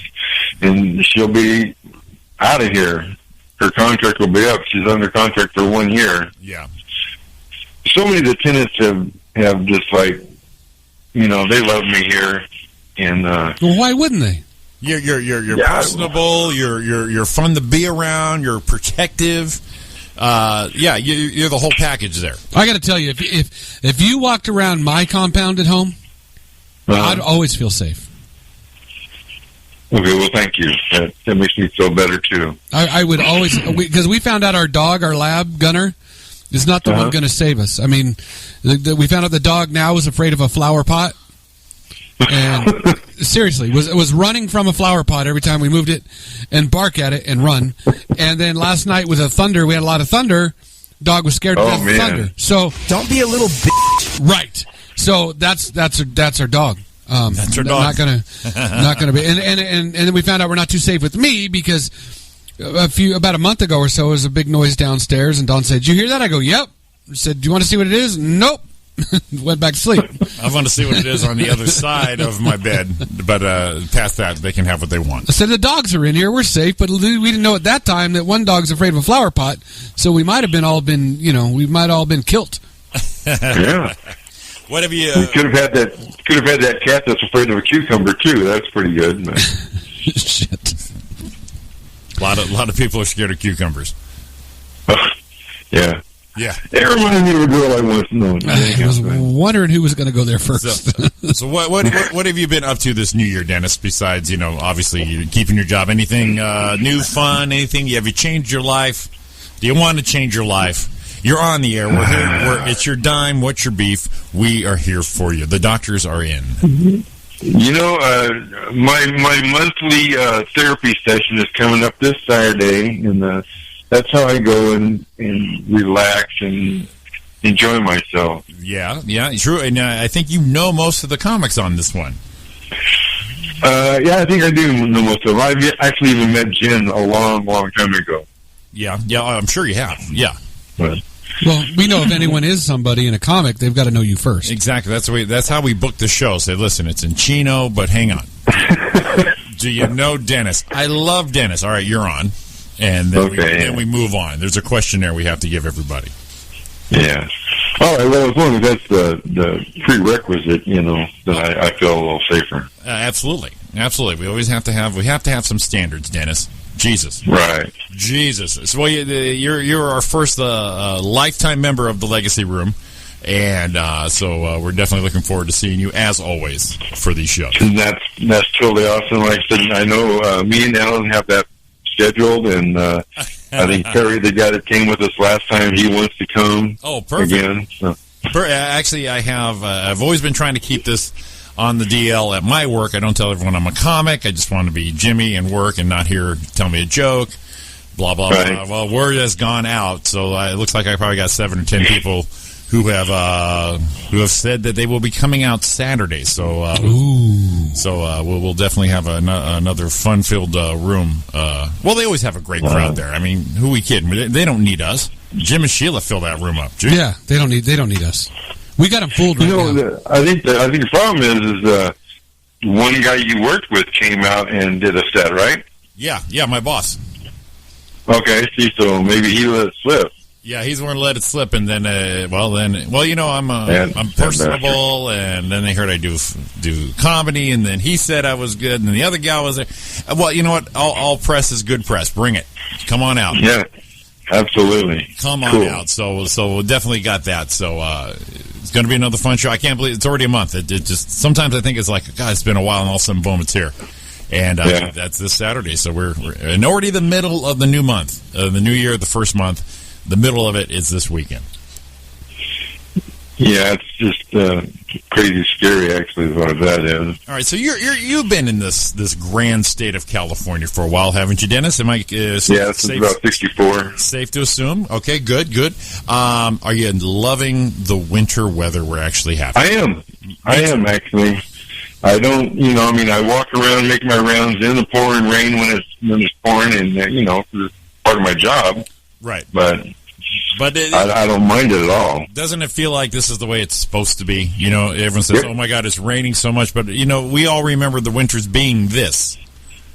and she'll be out of here. Her contract will be up. She's under contract for 1 year. Yeah. So many of the tenants have just like, they love me here, and well, why wouldn't they? You're personable. You're fun to be around. You're protective. You're the whole package there. I got to tell you, if you walked around my compound at home, I'd always feel safe. Okay, well, thank you. That makes me feel better too. I would always, because we found out our dog, our lab Gunner, is not the one going to save us. I mean, we found out the dog now was afraid of a flower pot. And seriously, was running from a flower pot every time we moved it, and bark at it and run. And then last night with the thunder, we had a lot of thunder. Dog was scared to death of thunder. So don't be a little bitch. Right. So that's our dog. That's our dog. Not gonna be. And then we found out we're not too safe with me because about a month ago or so, there was a big noise downstairs, and Dawn said, "Did you hear that?" I go, "Yep." I said, "Do you want to see what it is?" Nope. Went back to sleep. I want to see what it is on the other side of my bed, but past that, they can have what they want. I said, the dogs are in here. We're safe, but we didn't know at that time that one dog's afraid of a flower pot, so we might have all been killed. Yeah. What have you? We could have had that cat that's afraid of a cucumber too. That's pretty good. Shit. A lot of people are scared of cucumbers. Yeah. Yeah. It reminds me of a girl I once known. I was wondering who was going to go there first. So what have you been up to this new year, Dennis, besides, obviously you're keeping your job? Anything new, fun, anything? Have you changed your life? Do you want to change your life? You're on the air. We're here. It's your dime. What's your beef? We are here for you. The doctors are in. My monthly therapy session is coming up this Saturday, and that's how I go and relax and enjoy myself. Yeah, true. And I think you know most of the comics on this one. Yeah, I think I do know most of them. I've actually even met Jen a long, long time ago. Yeah, I'm sure you have. Yeah. But, well, we know if anyone is somebody in a comic, they've got to know you first. Exactly. That's how we book the show. Say, listen, it's in Chino, but hang on. Do you know Dennis? I love Dennis. All right, you're on. And then we move on. There's a questionnaire we have to give everybody. Yeah. All right. Well, as long as that's the prerequisite, then I feel a little safer. Absolutely. We always have to have some standards, Dennis. Jesus. Right. Jesus. So, well, you're our first lifetime member of the Legacy Room, and so we're definitely looking forward to seeing you as always for these shows. And that's totally awesome. Like I said, I know me and Alan have that scheduled, and I think Terry, the guy that came with us last time, he wants to come. Oh, perfect. Again. So. Actually, I have. I've always been trying to keep this on the DL at my work. I don't tell everyone I'm a comic. I just want to be Jimmy and work and not here to tell me a joke. Blah blah blah. Well, word has gone out, so it looks like I probably got 7 or 10 people who have said that they will be coming out Saturday. So we'll definitely have another fun-filled room. Well, they always have a great crowd there. I mean, who are we kidding? They don't need us. Jim and Sheila fill that room up. Gee. Yeah, they don't need us. We got them fooled right now. I think the problem is one guy you worked with came out and did a set, right? Yeah, my boss. Okay, see, so maybe he let it slip. Yeah, he's the one who let it slip, and then, I'm personable, and then they heard I do comedy, and then he said I was good, and then the other guy was there. Well, you know what? All press is good press. Bring it. Come on out. Yeah, absolutely. Come on out. So we definitely got that. So it's going to be another fun show. I can't believe it's already a month. It just sometimes I think it's like, God, it's been a while, and all of a sudden, boom, it's here. And that's this Saturday. So we're already the middle of the new month, the new year, the first month. The middle of it is this weekend. Yeah, it's just crazy scary, actually, is what that is. All right, so you've been in this grand state of California for a while, haven't you, Dennis? Am I since about 64. Safe to assume. Okay, good. Are you loving the winter weather we're actually having? I am actually. I don't, I walk around, make my rounds in the pouring rain when it's pouring, and it's part of my job. Right. But I don't mind it at all. Doesn't it feel like this is the way it's supposed to be? Everyone says, "Oh my God, it's raining so much," but we all remember the winters being this.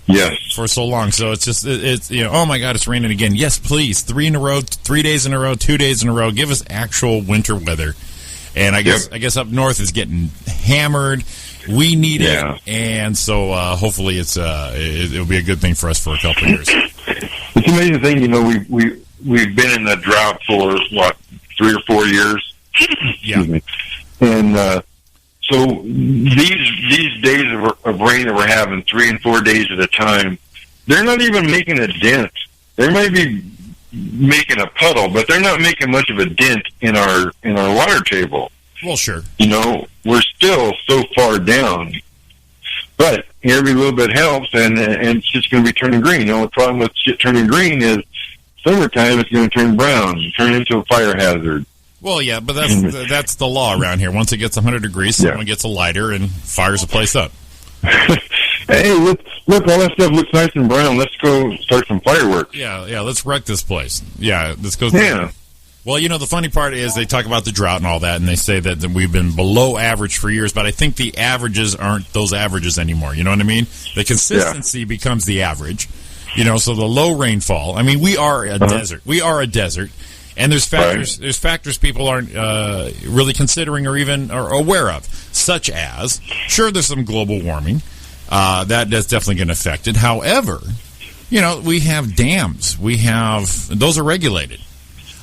Yes. For so long, so it's just oh my God, it's raining again. Yes, please, 3 in a row, 3 days in a row, 2 days in a row. Give us actual winter weather. And I guess up north is getting hammered. We need it, and so hopefully it'll be a good thing for us for a couple of years. It's an amazing thing, we've been in the drought for 3 or 4 years. Yeah. Excuse me. And so these days of rain that we're having, 3 and 4 days at a time, they're not even making a dent. They might be making a puddle, but they're not making much of a dent in our water table. Well, sure. We're still so far down. But every little bit helps, and it's just going to be turning green. The problem with shit turning green is summertime it's going to turn brown, turn into a fire hazard. Well, yeah, but that's the law around here. Once it gets 100 degrees, someone gets a lighter and fires the place up. Hey, look, all that stuff looks nice and brown. Let's go start some fireworks. Yeah, let's wreck this place. Yeah, let's go. Yeah. Well, the funny part is they talk about the drought and all that, and they say that we've been below average for years, but I think the averages aren't those averages anymore. You know what I mean? The consistency becomes the average. So the low rainfall. I mean, we are a desert. We are a desert, and there's factors. There's factors people aren't really considering or even are aware of, such as there's some global warming that's definitely going to affect it. However, we have dams. Those are regulated.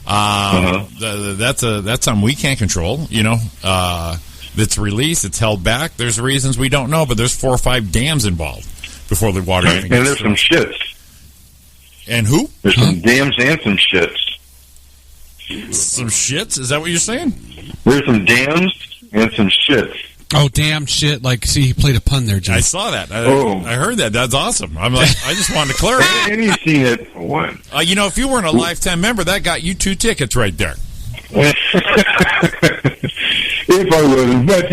That's something we can't control. It's released, it's held back. There's reasons we don't know, but there's 4 or 5 dams involved before the water. And there's some shits. And who? There's some dams and some shits. Some shits? Is that what you're saying? There's some dams and some shits. Oh, damn shit. See, he played a pun there, Jim. I saw that. I heard that. That's awesome. I'm like, I just wanted to clarify. And you've seen it. What? If you weren't a lifetime member, that got you 2 tickets right there. If I wasn't. But,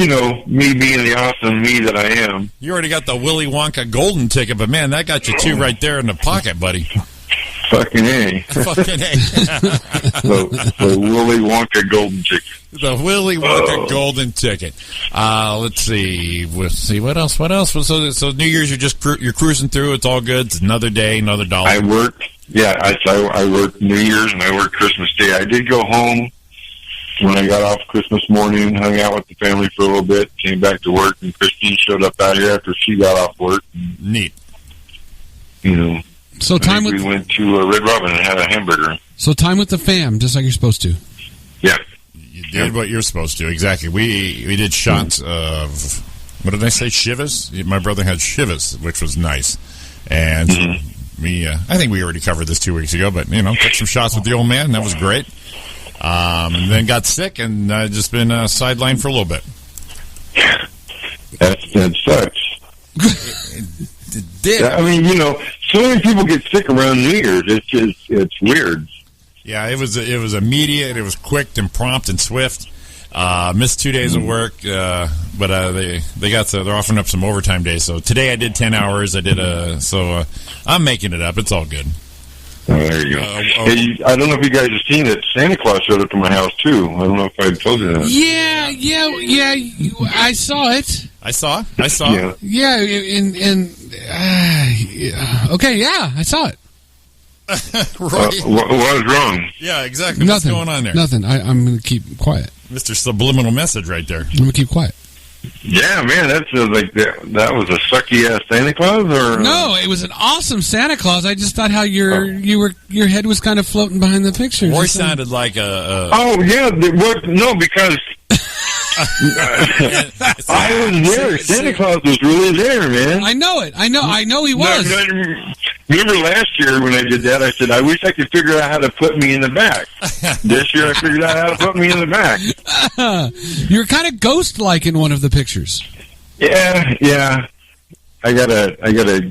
me being the awesome me that I am. You already got the Willy Wonka golden ticket, but, man, that got you 2 right there in the pocket, buddy. Fucking A. Fucking A. The Willy Wonka golden ticket. The Willy Wonka golden ticket. Let's see. What else? So New Year's, you're cruising through. It's all good. It's another day, another dollar. I worked. Yeah, I worked New Year's and I worked Christmas Day. I did go home when I got off Christmas morning, hung out with the family for a little bit, came back to work, and Christine showed up out here after she got off work. Neat. So we went to Red Robin and had a hamburger. So time with the fam, just like you're supposed to. Yeah. You did what you're supposed to, exactly. We did shots of, what did I say, Chivas? My brother had Chivas, which was nice. And I think we already covered this 2 weeks ago, but, took some shots with the old man. That was great. And then got sick and just been sidelined for a little bit. That sucks. It did. I mean, so many people get sick around New Year's. It's weird. Yeah, it was immediate. It was quick and prompt and swift. Missed 2 days of work, but they're offering up some overtime days. So today I did 10 hours. I'm making it up. It's all good. Oh, there you go. Hey, I don't know if you guys have seen it. Santa Claus showed up to my house too. I don't know if I told you that. Yeah. I saw it. I saw. Yeah, okay, yeah, I saw it. Right. What was wrong? Yeah, exactly. Nothing. What's going on there? Nothing. I'm going to keep quiet. Mr. Subliminal Message right there. I'm going to keep quiet. Yeah, man, that's like that was a sucky ass Santa Claus, or no? It was an awesome Santa Claus. I just thought how your head was kind of floating behind the picture. Voice sounded like a. Oh yeah, no, because I was there. Santa Claus was really there, man. I know it. I know he was. Remember last year when I did that, I said, I wish I could figure out how to put me in the back. This year I figured out how to put me in the back. You're kind of ghost-like in one of the pictures. Yeah. I gotta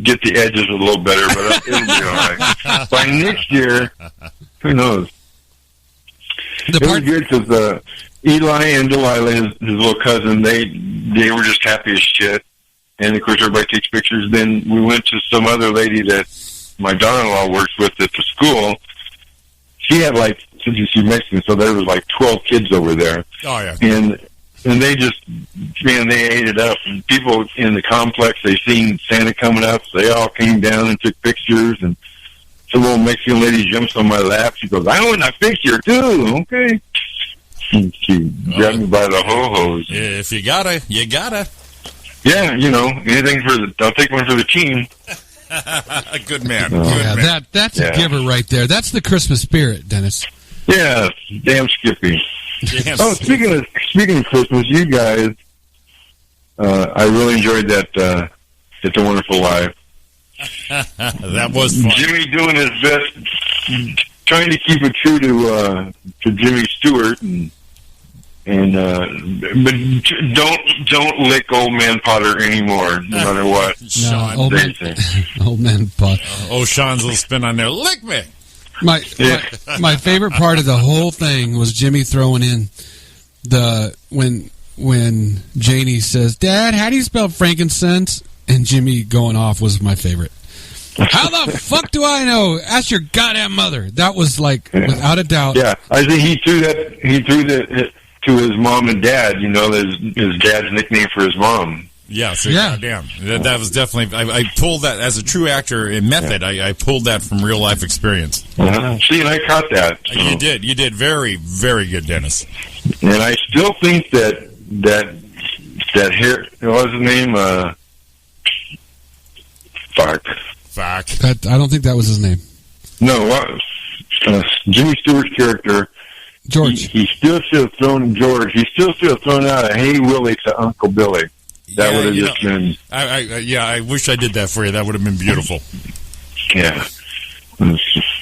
get the edges a little better, but it'll be all right. By next year, who knows? It was good because Eli and Delilah, his little cousin, they were just happy as shit. And, of course, everybody takes pictures. Then we went to some other lady that my daughter-in-law works with at the school. She had, since she's Mexican, so there was 12 kids over there. Oh, yeah. And they just, man, they ate it up. And people in the complex, they seen Santa coming up, so they all came down and took pictures. And some little Mexican lady jumps on my lap. She goes, I want a picture, too. Okay. She grabbed me by the ho-hos. Yeah, if you gotta, you gotta. Yeah, anything I'll take one for the team. Good man. That's a giver right there. That's the Christmas spirit, Dennis. Yeah, damn Skippy. Speaking of Christmas, you guys, I really enjoyed that. It's a Wonderful Life. That was fun. Jimmy doing his best, trying to keep it true to Jimmy Stewart, but don't lick Old Man Potter anymore, no matter what. Sean, Old Man Potter. Sean's little spin on there. Lick me. My favorite part of the whole thing was Jimmy throwing in when Janie says, "Dad, how do you spell frankincense?" and Jimmy going off was my favorite. How the fuck do I know? Ask your goddamn mother. That was without a doubt. Yeah, I think he threw that to his mom and dad. His dad's nickname for his mom. Yeah, goddamn. That was definitely. I pulled that as a true actor in method. I pulled that from real life experience. See, and I caught that. So. You did very, very good, Dennis. And I still think that hair. What was his name? Fuck. I don't think that was his name. No, Jimmy Stewart's character. George. He still should have thrown George. He still should have thrown out a "Hey Willie" to Uncle Billy. That would have just been. I wish I did that for you. That would have been beautiful. Yeah.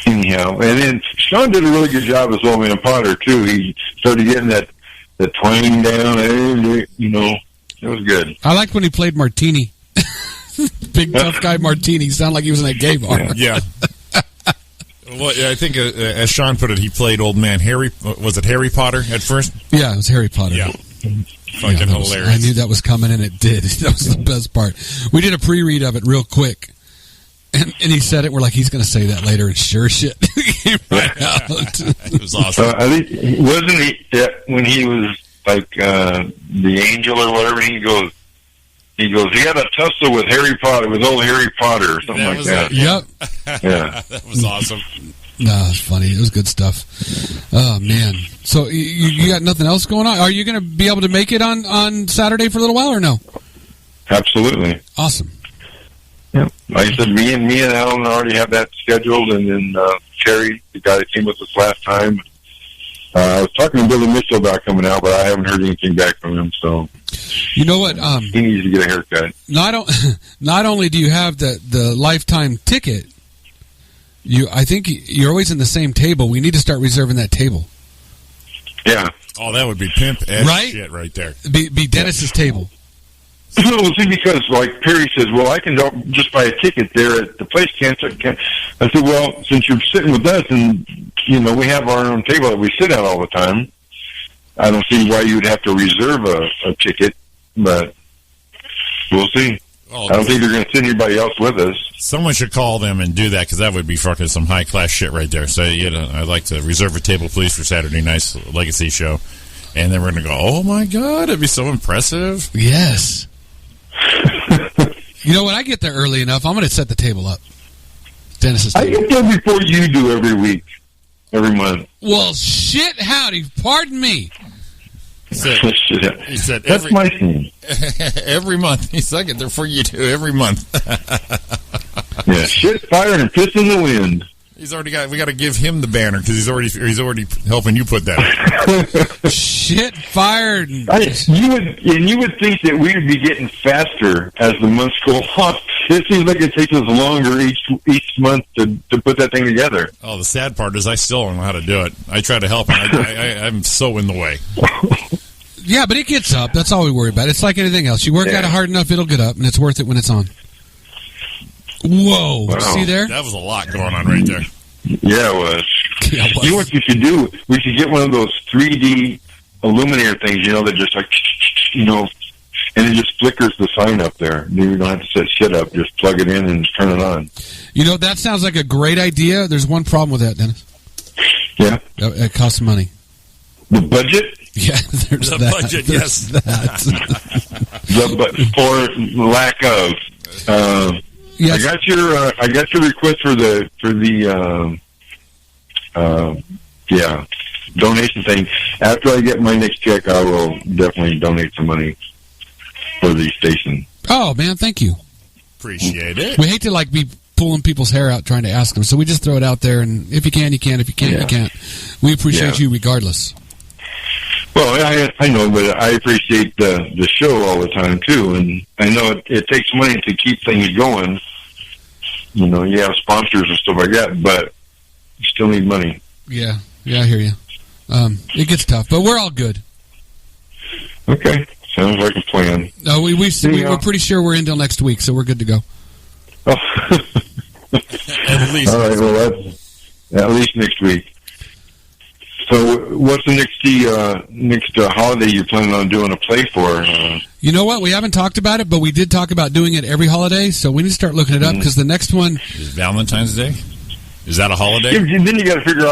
Anyhow, and then Sean did a really good job as Old Man Potter too. He started getting that twang down. It was good. I liked when he played Martini. Big tough guy Martini. Sounded like he was in a gay bar. Yeah. Well, I think, as Sean put it, he played Old Man Harry. Was it Harry Potter at first? Yeah, it was Harry Potter. Yeah. Fucking hilarious. I knew that was coming, and it did. That was the best part. We did a pre-read of it real quick, and he said it. We're like, he's going to say that later, and sure shit, came right out. It was awesome. I think, wasn't he, when he was the angel or whatever, he goes, he had a tussle with Harry Potter, with old Harry Potter, or something like that. Yep. Yeah. That was awesome. No, it's funny. It was good stuff. Oh, man. So you got nothing else going on? Are you going to be able to make it on Saturday for a little while or no? Absolutely. Awesome. Yeah. Like I said, me and Alan already have that scheduled, and then Terry, the guy that came with us last time, I was talking to Billy Mitchell about coming out, but I haven't heard anything back from him, so... You know what? He needs to get a haircut. Not only do you have the lifetime ticket, I think you're always in the same table. We need to start reserving that table. Yeah. Oh, that would be pimp as shit right there. Be Dennis's table. Well, see, because like Perry says, well, I can just buy a ticket there at the place. Can't I said, well, since you're sitting with us, and we have our own table that we sit at all the time, I don't see why you'd have to reserve a ticket, but we'll see. I don't think they're going to send anybody else with us. Someone should call them and do that, because that would be fucking some high-class shit right there. So, I'd like to reserve a table, please, for Saturday night's Legacy show. And then we're going to go, oh, my God, it'd be so impressive. Yes. You know what? I get there early enough. I'm going to set the table up. Dennis's table. I get there before you do every week, every month. Well, shit, howdy. Pardon me. He said that's my thing. Every month. He said, I get there before you do every month. Yeah, shit, fire, and piss in the wind. We got to give him the banner because he's already helping you put that. Shit fired. You would think that we would be getting faster as the months go on. It seems like it takes us longer each month to put that thing together. Oh, the sad part is I still don't know how to do it. I try to help, and I'm so in the way. Yeah, but it gets up. That's all we worry about. It's like anything else. You work at it hard enough, it'll get up, and it's worth it when it's on. Whoa. Wow. See there? That was a lot going on right there. Yeah, it was. You know what you should do? We should get one of those 3D illuminator things, that just like, and it just flickers the sign up there. You don't have to set shit up. Just plug it in and turn it on. That sounds like a great idea. There's one problem with that, Dennis. Yeah? It costs money. The budget? Yeah, there's the that. budget, there's yes. But for lack of... Yes. I got your request for the donation thing. After I get my next check, I will definitely donate some money for the station. Oh man, thank you. Appreciate it. We hate to be pulling people's hair out trying to ask them, so we just throw it out there. And if you can, you can. If you can't, you can't. We appreciate you regardless. Well, I know, but I appreciate the show all the time, too. And I know it takes money to keep things going. You have sponsors and stuff like that, but you still need money. Yeah, I hear you. It gets tough, but we're all good. Okay, sounds like a plan. No, we're pretty sure we're in till next week, so we're good to go. Oh. At least. All right, well, that's at least next week. So, what's the next holiday you're planning on doing a play for? You know what? We haven't talked about it, but we did talk about doing it every holiday. So we need to start looking it up because the next one is Valentine's Day. Is that a holiday? Yeah, then you got to figure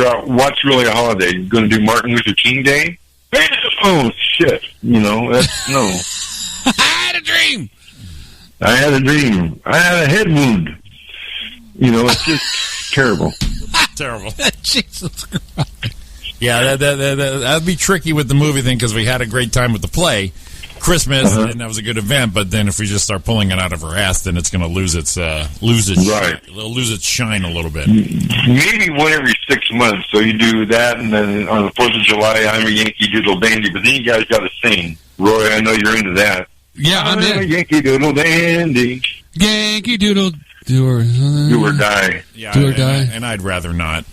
out what's really a holiday. You're going to do Martin Luther King Day? Oh shit! That's no. I had a dream. I had a head wound. It's just terrible. Terrible. Jesus Christ. Yeah, that'd be tricky with the movie thing because we had a great time with the play, Christmas, and that was a good event. But then if we just start pulling it out of our ass, then it's going to lose its shine a little bit. Maybe one every 6 months. So you do that, and then on the 4th of July, I'm a Yankee Doodle Dandy. But then you guys got to sing, Roy. I know you're into that. Yeah, I'm a Yankee Doodle Dandy. Yankee Doodle. Do or die. Yeah, do or die. And I'd rather not.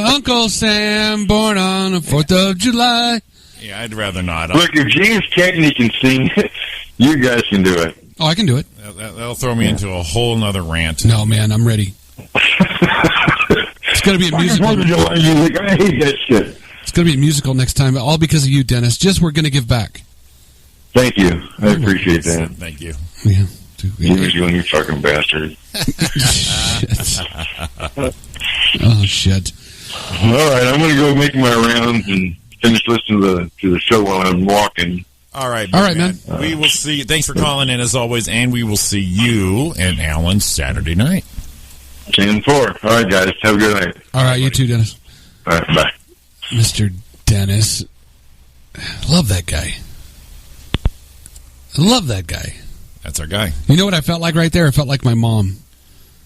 Uncle Sam, born on the 4th of July. Yeah, I'd rather not. Look, if James Cagney can sing, you guys can do it. Oh, I can do it. That'll throw me into a whole nother rant. No, man, I'm ready. It's going to be a musical. I hate that shit. It's going to be a musical next time, all because of you, Dennis. Just we're going to give back. Thank you. I appreciate that. Thank you. Yeah. You and you fucking bastard. Shit. Oh, shit. All right, I'm going to go make my rounds and finish listening to the show while I'm walking. All right, man. We will see you. Thanks for calling in, as always, and we will see you and Alan Saturday night. 10-4. All right, guys. Have a good night. All right, you too, Dennis. All right, bye. Mr. Dennis. Love that guy. Love that guy. That's our guy. You know what I felt like right there? I felt like my mom.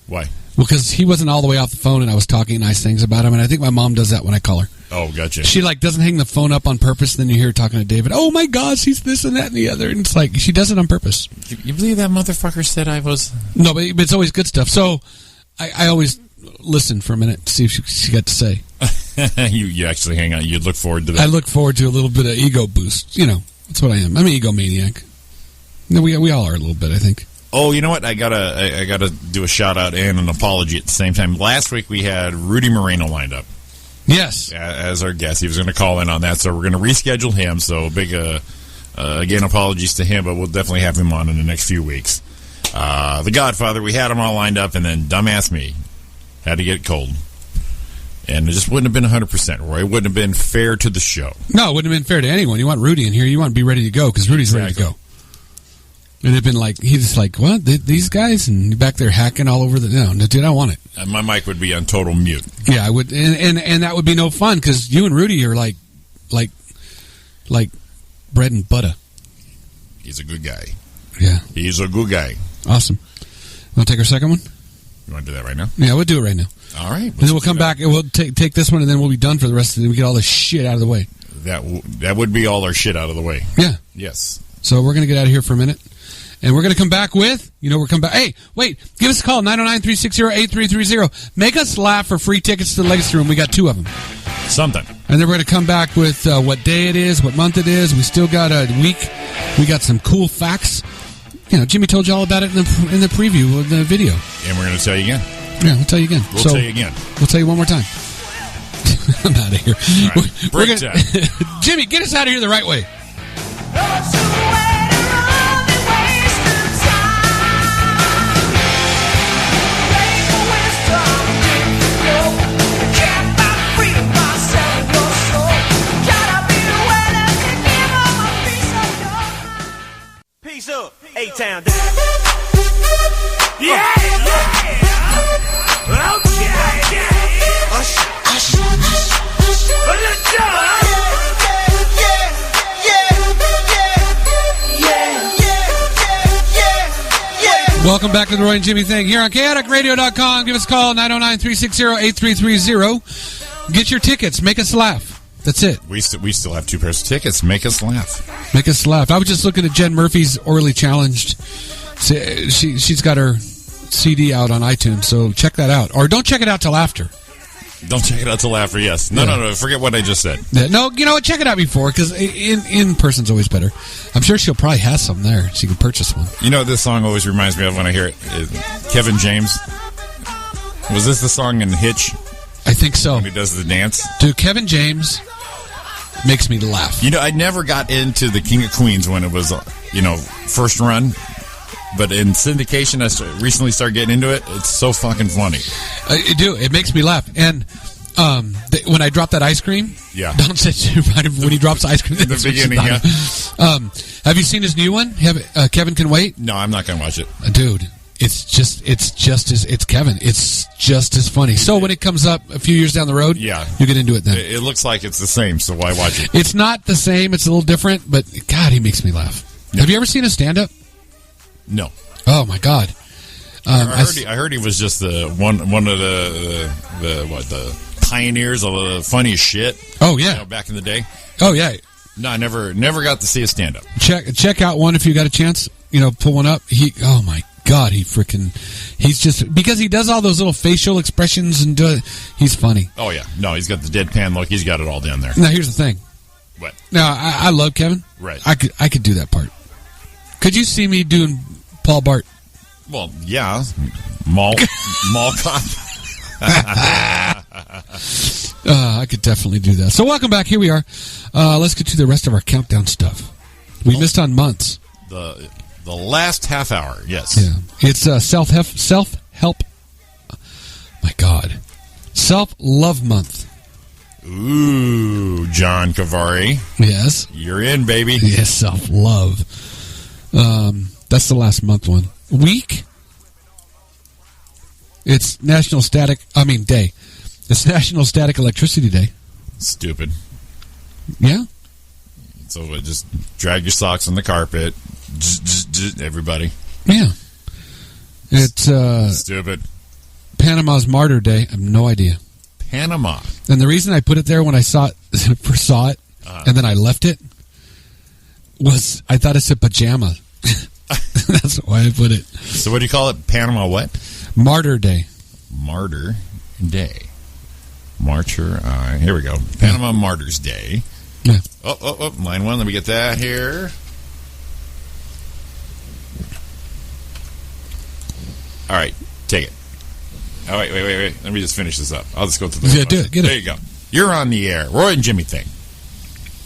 Why? Well, because he wasn't all the way off the phone and I was talking nice things about him, and I think my mom does that when I call her. Oh, gotcha. She doesn't hang the phone up on purpose, and then you hear her talking to David. Oh my gosh, he's this and that and the other, and it's like she does it on purpose. You believe that motherfucker said I was? No, but it's always good stuff. So I always listen for a minute to see if she got to say. You actually hang on. You look forward to that. I look forward to a little bit of ego boost. That's what I am. I'm an egomaniac. No, we all are a little bit, I think. Oh, you know what? I gotta do a shout out and an apology at the same time. Last week we had Rudy Moreno lined up. Yes, as our guest. He was going to call in on that, so we're going to reschedule him. So big, again, apologies to him, but we'll definitely have him on in the next few weeks. The Godfather, we had him all lined up, and then dumbass me had to get cold. And it just wouldn't have been 100%, Roy. It wouldn't have been fair to the show. No, it wouldn't have been fair to anyone. You want Rudy in here, you want to be ready to go, because Rudy's ready to go. And it'd been like, he's just like, what? These guys? And back there hacking all over the... No, dude, I don't want it. And my mic would be on total mute. Yeah, I would. And that would be no fun, because you and Rudy are like bread and butter. He's a good guy. Yeah. He's a good guy. Awesome. Want to take our second one? You want to do that right now? Yeah, we'll do it right now. All right. And then we'll come back and we'll take this one, and then we'll be done for the rest of the day. We get all this shit out of the way. That would be all our shit out of the way. Yeah. Yes. So we're going to get out of here for a minute. And we're going to come back with, Hey, wait, give us a call, 909-360-8330. Make us laugh for free tickets to the Legacy Room. We got 2 of them. Something. And then we're going to come back with what day it is, what month it is. We still got a week. We got some cool facts. Jimmy told you all about it in the preview of the video. And we're going to tell you again. Yeah, we'll tell you again. We'll tell you again. We'll tell you one more time. I'm out of here. All right. Break time. Jimmy, get us out of here the right way. Peace up, A-Town. Yeah. Okay. Let's go. Welcome back to the Roy and Jimmy thing here on chaoticradio.com. Give us a call, 909-360-8330. Get your tickets. Make us laugh. That's it. We still have 2 pairs of tickets. Make us laugh. Make us laugh. I was just looking at Jen Murphy's Orally Challenged. She's got her CD out on iTunes, so check that out. Or don't check it out till after. Don't check it out till after, yes. No. Forget what I just said. Yeah, no, you know what? Check it out before, because in person's always better. I'm sure she'll probably have some there, so you can purchase one. You know what this song always reminds me of when I hear it? Kevin James. Was this the song in Hitch? I think so. When he does the dance? Dude, Kevin James makes me laugh. I never got into the King of Queens when it was, first run. But in syndication, I recently started getting into it. It's so fucking funny. It makes me laugh. And when I drop that ice cream, yeah. Don said right when he drops ice cream in the beginning. Yeah. Have you seen his new one? Kevin Can Wait? No, I'm not going to watch it, dude. It's Kevin. It's just as funny. So when it comes up a few years down the road, yeah, you get into it then. It looks like it's the same, so why watch it? It's not the same. It's a little different, but God, he makes me laugh. Yeah. Have you ever seen a stand-up? No. Oh my God! I heard he was just one of the pioneers of the funniest shit. Oh yeah, back in the day. Oh yeah. No, I never got to see a stand up. Check out one if you got a chance. Pull one up. Oh my God, he's just because he does all those little facial expressions and he's funny. Oh yeah, no, he's got the deadpan look. He's got it all down there. Now here's the thing. What? Now I love Kevin. Right. I could do that part. Could you see me doing Paul Bart? Well, yeah. Mall cop. I could definitely do that. So welcome back. Here we are. Let's get to the rest of our countdown stuff. We missed on months. The last half hour, yes. Yeah. It's self-help. My God. Self-love month. Ooh, John Cavari. Yes. You're in, baby. Yes, self-love. That's the last month one. Week? It's Day. It's National Static Electricity Day. Stupid. Yeah? So just drag your socks on the carpet. Everybody. Yeah. It's stupid. Panama's Martyr Day. I have no idea. Panama. And the reason I put it there when I first saw it, and then I left it, was I thought it said pajama. That's why I put it. So what do you call it? Panama what? Martyr Day. Martyr Day. Martyr. Here we go. Panama Martyrs Day. Yeah. Oh, line one. Let me get that here. All right, take it. Oh, wait. Let me just finish this up. I'll just go to the... Yeah, do it. Get it. There you go. You're on the air. Roy and Jimmy thing.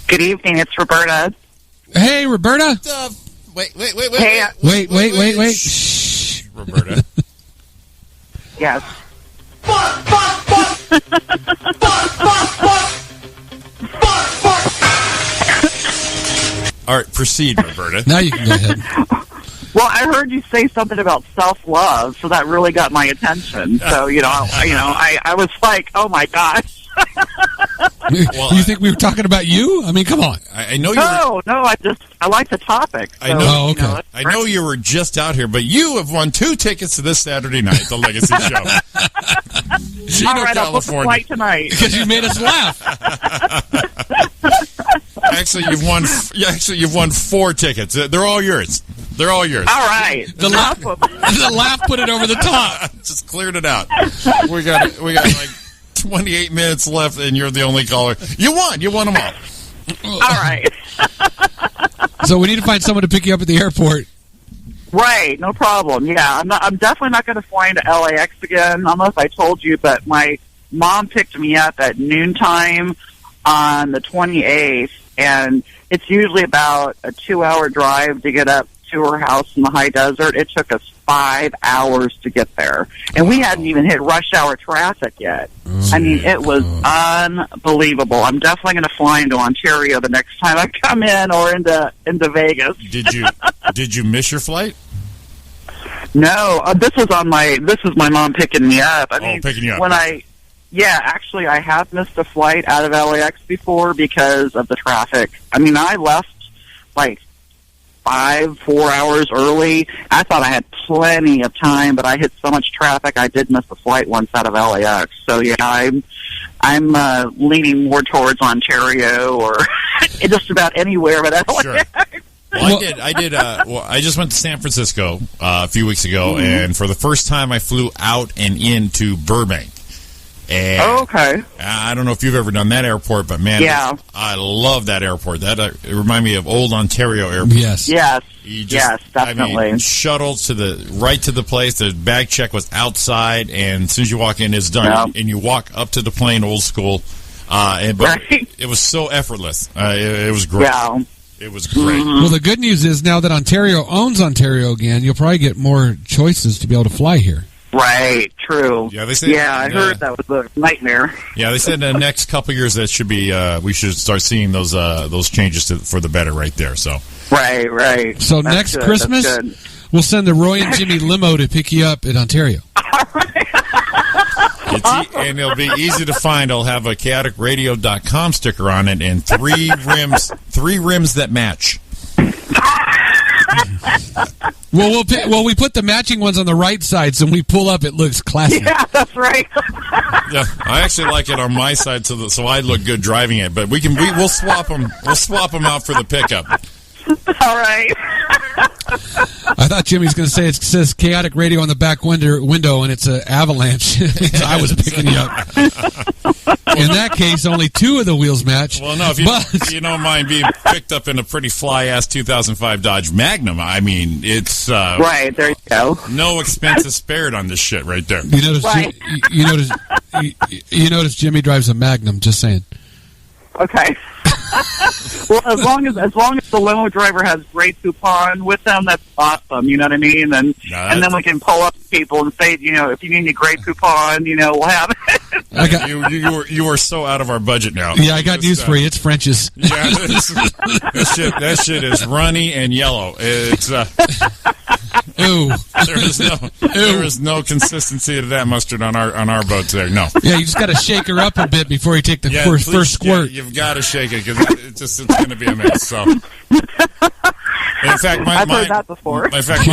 Good evening. It's Roberta. Hey, Roberta. Wait. Hey, wait. Shh, Roberta. Yes. All right, proceed, Roberta. Now you can go ahead. Well, I heard you say something about self-love, so that really got my attention. So, I was like, oh my gosh. Well, you think we were talking about you? I mean, come on. I know you. No, I like the topic. So, I know. Oh, okay. that's I know you were just out here, but you have won 2 tickets to this Saturday night, the Legacy Show. Chino, all right, I'll book the California. flight tonight. Because you made us laugh. Actually, you've won 4 tickets. They're all yours. They're all yours. All right. The laugh put it over the top. Just cleared it out. We got like 28 minutes left, and you're the only caller. You won them all. All right. So we need to find someone to pick you up at the airport. Right, no problem. Yeah, I'm definitely not going to fly into LAX again. I don't know if I told you, but my mom picked me up at noontime on the 28th, and it's usually about a 2-hour drive to get up to her house in the high desert. It took us 5 hours to get there, and we hadn't even hit rush hour traffic yet. I mean, it was unbelievable. I'm definitely going to fly into Ontario the next time I come in, or into Vegas. Did you miss your flight? No, this is my mom picking me up. I mean, picking you up. Actually, I have missed a flight out of LAX before because of the traffic. I mean, I left like 4 hours early. I thought I had plenty of time, but I hit so much traffic I did miss the flight once out of LAX. So yeah, I'm leaning more towards Ontario or just about anywhere but LAX. Sure. Well, I did. I just went to San Francisco a few weeks ago, and for the first time, I flew out and into Burbank. And okay. I don't know if you've ever done that airport, but man, yeah. I love that airport. It reminded me of old Ontario Airport. Yes, yes, definitely. I mean, shuttled to the place. The bag check was outside, and as soon as you walk in, it's done. Yeah. And you walk up to the plane, old school. But it was so effortless. It was great. Yeah. It was great. Well, the good news is now that Ontario owns Ontario again, you'll probably get more choices to be able to fly here. Right, true. Yeah, they said. Yeah, I heard that was a nightmare. Yeah, they said in the next couple of years that should be. We should start seeing those changes for the better right there. So. Right. So That's next good. Christmas, we'll send the Roy and Jimmy limo to pick you up at Ontario. And it'll be easy to find. I'll have a chaoticradio.com sticker on it and 3 rims that match. Well, we put the matching ones on the right side, so when we pull up, it looks classy. Yeah, that's right. Yeah, I actually like it on my side, so I look good driving it. But we'll swap them. We'll swap them out for the pickup. All right. I thought Jimmy's going to say it says Chaotic Radio on the back window, and it's an avalanche. I was picking you up. In that case, only 2 of the wheels match. Well, no, if you don't mind being picked up in a pretty fly-ass 2005 Dodge Magnum, I mean, it's... right, there you go. No expenses spared on this shit right there. You notice, right. you notice Jimmy drives a Magnum, just saying. Okay. Well, as long as the limo driver has great coupon with them, that's awesome. You know what I mean? And then we can pull up people and say, if you need a great coupon, we'll have it. You are so out of our budget now. Yeah, I got news for you. It's French's. Yeah, that shit is runny and yellow. It's ooh. There is no consistency to that mustard on our boats there. No. Yeah, you just got to shake her up a bit before you take the first squirt. Yeah, you've got to shake it because it's going to be a mess. So. In fact, I've heard that before. In fact,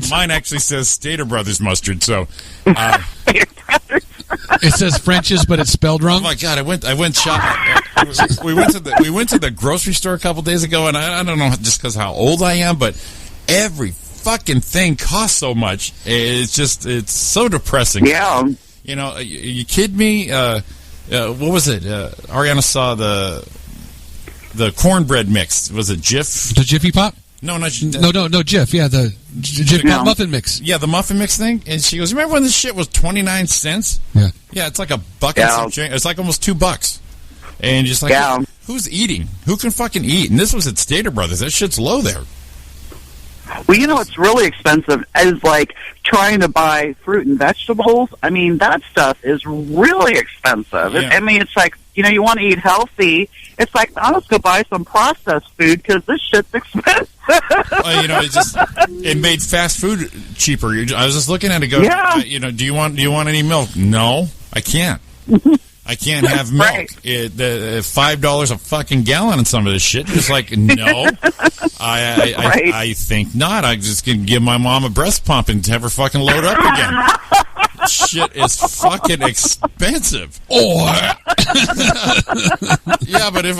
mine actually says Stater Brothers mustard. So. It says French's, but it's spelled wrong. Oh my God! I went shopping. We went to the grocery store a couple days ago, and I don't know just because how old I am, but every fucking thing costs so much. It's so depressing. Yeah. You kid me? What was it? Ariana saw the cornbread mix. Was it Jif? The Jiffy Pop? No, not no, Jif. Yeah, the Jiffy Pop muffin mix. Yeah, the muffin mix thing. And she goes, "Remember when this shit was 29 cents? Yeah. Yeah, it's like $1 and some change. It's like almost $2. And just like, who's eating? Who can fucking eat? And this was at Stater Brothers. That shit's low there. Well, what's really expensive is like trying to buy fruit and vegetables. I mean, that stuff is really expensive. Yeah. I mean, it's like, you want to eat healthy. It's like, I'll just go buy some processed food because this shit's expensive. Well, it made fast food cheaper. I was just looking at it, do you want any milk? No, I can't. I can't have milk. Right. The $5 a fucking gallon on some of this shit. It's like, no, I think not. I just can give my mom a breast pump and have her fucking load up again. Shit is fucking expensive. Yeah, but if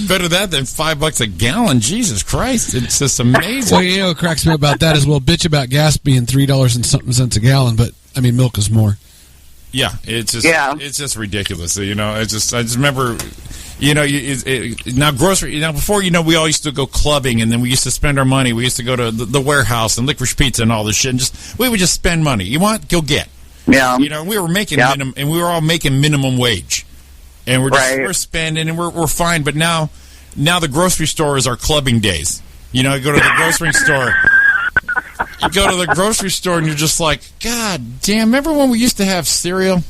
better that than $5 a gallon. Jesus Christ, it's just amazing. Well, you know what cracks me about that is we'll bitch about gas being $3 and something cents a gallon, but I mean milk is more. Yeah, it's just ridiculous. You know, I just remember, you know, now grocery. You know, before, you know, we all used to go clubbing, and then we used to spend our money. We used to go to the warehouse and Licorice Pizza and all this shit, and we would just spend money. You want, go get. Yeah. You know, we were making minimum, and we were all making minimum wage, and we're spending, and we're fine. But now the grocery store is our clubbing days. You know, you go to the grocery store. You go to the grocery store and you're just like, God damn! Remember when we used to have cereal?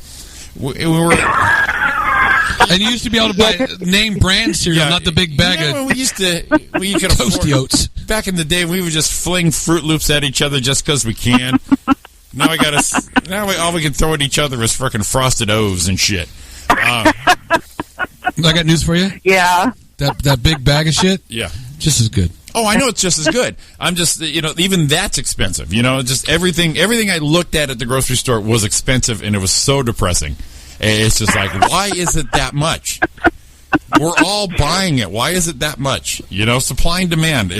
We were, and you used to be able to buy name brand cereal, not the big bag of. We could Toasty Oats. Back in the day, we would just fling Fruit Loops at each other just because we can. Now all we can throw at each other is frickin' Frosted O's and shit. I got news for you. Yeah. That big bag of shit. Yeah. Just as good. Oh, I know it's just as good. I'm just, you know, even that's expensive. You know, just everything I looked at the grocery store was expensive, and it was so depressing. It's just like, why is it that much? We're all buying it. Why is it that much? You know, supply and demand.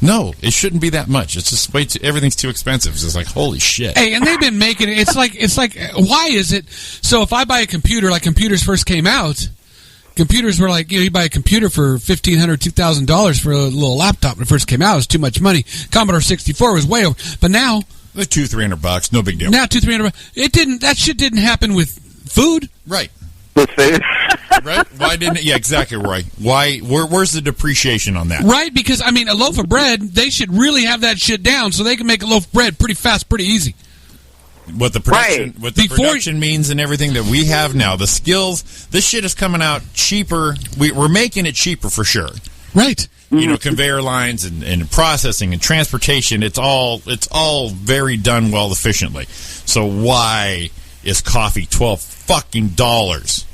No, it shouldn't be that much. It's just everything's too expensive. It's just like, holy shit. Hey, and they've been making it. It's like, why is it? So if I buy a computer, like computers first came out, computers were like, you know, you buy a computer for $1,500, $2,000 for a little laptop when it first came out. It was too much money. Commodore 64 was way over. But now, the $200-$300, no big deal. Now $200-$300. That shit didn't happen with food. Right. With food. Right? Why didn't it? Yeah, exactly right. Why? Where's the depreciation on that? Right, because I mean, a loaf of bread, they should really have that shit down so they can make a loaf of bread pretty fast, pretty easy. What the production means and everything that we have now, the skills, this shit is coming out cheaper. We're making it cheaper for sure. Right. You know, conveyor lines and processing and transportation, it's all very done well efficiently. So why is coffee $12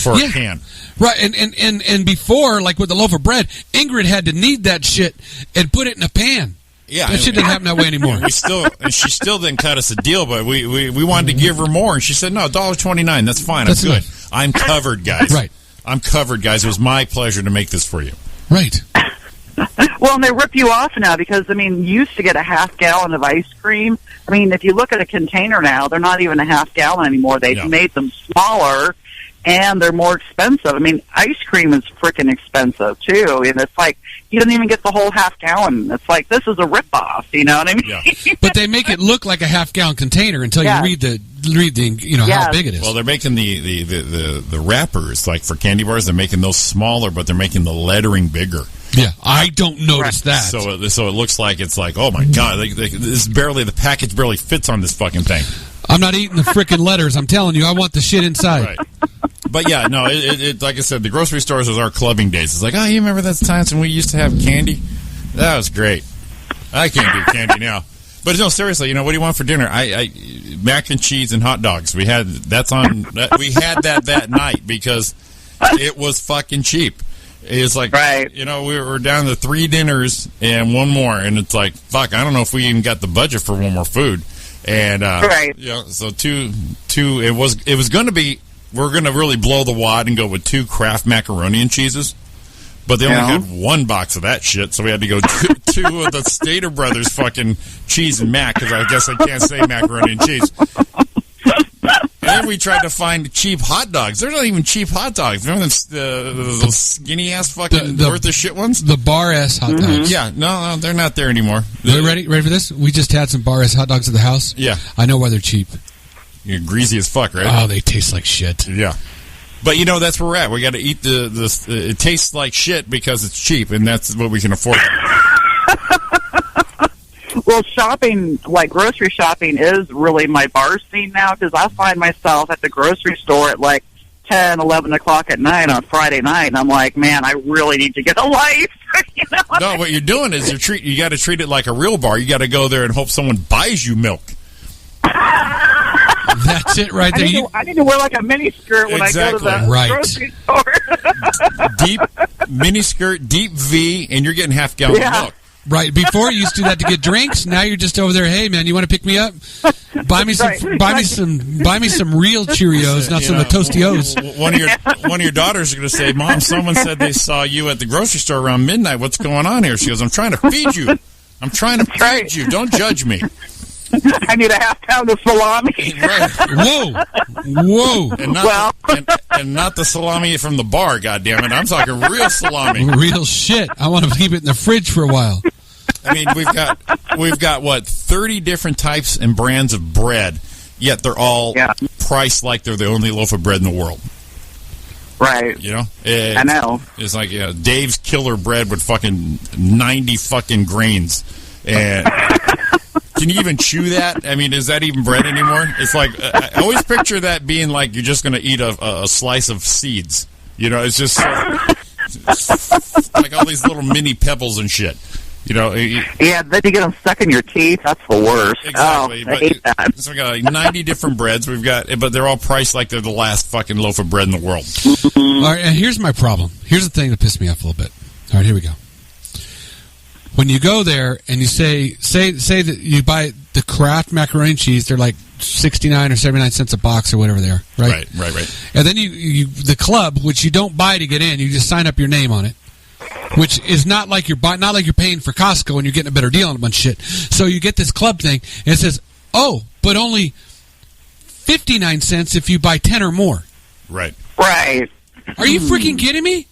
for a can? Right, and before, like with the loaf of bread, Ingrid had to knead that shit and put it in a pan. Yeah, that shit didn't happen that way anymore. She still didn't cut us a deal, but we wanted to give her more, and she said, "No, $1.29. That's fine. That's good. Enough. I'm covered, guys. Right, I'm covered, guys. It was my pleasure to make this for you. Right." Well, and they rip you off now because, I mean, you used to get a half gallon of ice cream. I mean, if you look at a container now, they're not even a half gallon anymore. They've made them smaller, and they're more expensive. I mean, ice cream is freaking expensive, too. And it's like, you don't even get the whole half gallon. It's like, this is a ripoff, you know what I mean? Yeah. But they make it look like a half gallon container until you read the you know, how big it is. Well, they're making the wrappers, like for candy bars, they're making those smaller, but they're making the lettering bigger. Yeah, I don't notice that. So it looks like it's like, oh my god, the package barely fits on this fucking thing. I'm not eating the frickin' letters. I'm telling you, I want the shit inside. Right. But yeah, no, it like I said, the grocery stores was our clubbing days. It's like, oh, you remember those times when we used to have candy? That was great. I can't do candy now. But no, seriously, you know, what do you want for dinner? I mac and cheese and hot dogs. We had that night because it was fucking cheap. It's like, you know, we were down to 3 dinners and one more, and it's like, fuck, I don't know if we even got the budget for one more food. And you know, so two. It was going to be, we're going to really blow the wad and go with 2 Kraft macaroni and cheeses. But they only had 1 box of that shit, so we had to go 2 of the Stater Brothers fucking cheese and mac, because I guess I can't say macaroni and cheese. And then we tried to find cheap hot dogs. They're not even cheap hot dogs. Remember those skinny-ass fucking worth of shit ones? The bar-ass hot dogs. Yeah, no, they're not there anymore. Are you ready for this? We just had some bar-ass hot dogs at the house. Yeah. I know why they're cheap. You're greasy as fuck, right? Oh, they taste like shit. Yeah. But, you know, that's where we're at. We got to eat it tastes like shit because it's cheap, and that's what we can afford. Well, shopping, like grocery shopping, is really my bar scene now because I find myself at the grocery store at like 10, 11 o'clock at night on Friday night, and I'm like, man, I really need to get a life. You know no, what you're doing is you got to treat it like a real bar. You got to go there and hope someone buys you milk. That's it right there. I need to wear like a mini skirt when I go to the grocery store. Deep mini skirt, deep V, and you're getting half gallon of milk. Right. Before you used to do that to get drinks. Now you're just over there. Hey man, you want to pick me up? Buy me some. Buy me some real Cheerios, not some of the Tostios. One of your daughters are going to say, "Mom, someone said they saw you at the grocery store around midnight. What's going on here?" She goes, "I'm trying to feed you. I'm trying to feed you. Don't judge me." I need a half pound of salami. Right. Whoa. And not, and not the salami from the bar, goddammit. I'm talking real salami. Real shit. I want to keep it in the fridge for a while. I mean, we've got what, 30 different types and brands of bread, yet they're all priced like they're the only loaf of bread in the world. Right. You know? I know. It's like Dave's killer bread with fucking 90 fucking grains. And can you even chew that? I mean, is that even bread anymore? It's like, I always picture that being like you're just going to eat a slice of seeds. You know, it's just like all these little mini pebbles and shit. You know, yeah, then you get them stuck in your teeth. That's the worst. Exactly. I hate that. So we got like 90 different breads. But they're all priced like they're the last fucking loaf of bread in the world. All right, and here's my problem. Here's the thing that pissed me off a little bit. All right, here we go. When you go there and you say that you buy the Kraft macaroni and cheese, they're like 69 or 79 cents a box or whatever they are, right? Right. And then you the club, which you don't buy to get in, you just sign up your name on it. Which is not like you're paying for Costco and you're getting a better deal on a bunch of shit. So you get this club thing and it says, "Oh, but only 59 cents if you buy 10 or more." Right. Are you freaking kidding me?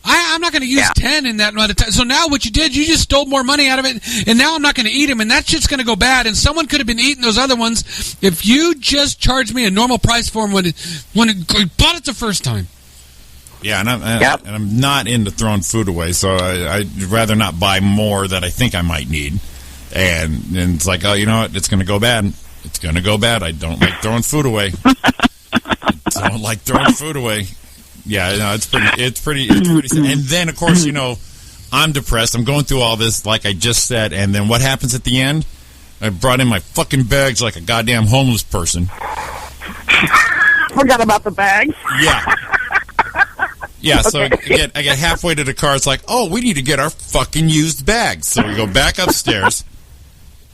I'm not going to use 10 in that amount of time. So now what you did, you just stole more money out of it, and now I'm not going to eat them, and that shit's going to go bad. And someone could have been eating those other ones if you just charged me a normal price for them when it bought it the first time. Yeah, and I'm not into throwing food away, so I'd rather not buy more that I think I might need. And it's like, oh, you know what? It's going to go bad. It's going to go bad. I don't like throwing food away. Yeah, no, it's pretty. And then, of course, you know, I'm depressed. I'm going through all this, like I just said. And then what happens at the end? I brought in my fucking bags like a goddamn homeless person. Forgot about the bags. Yeah, so I get halfway to the car. It's like, oh, we need to get our fucking used bags. So we go back upstairs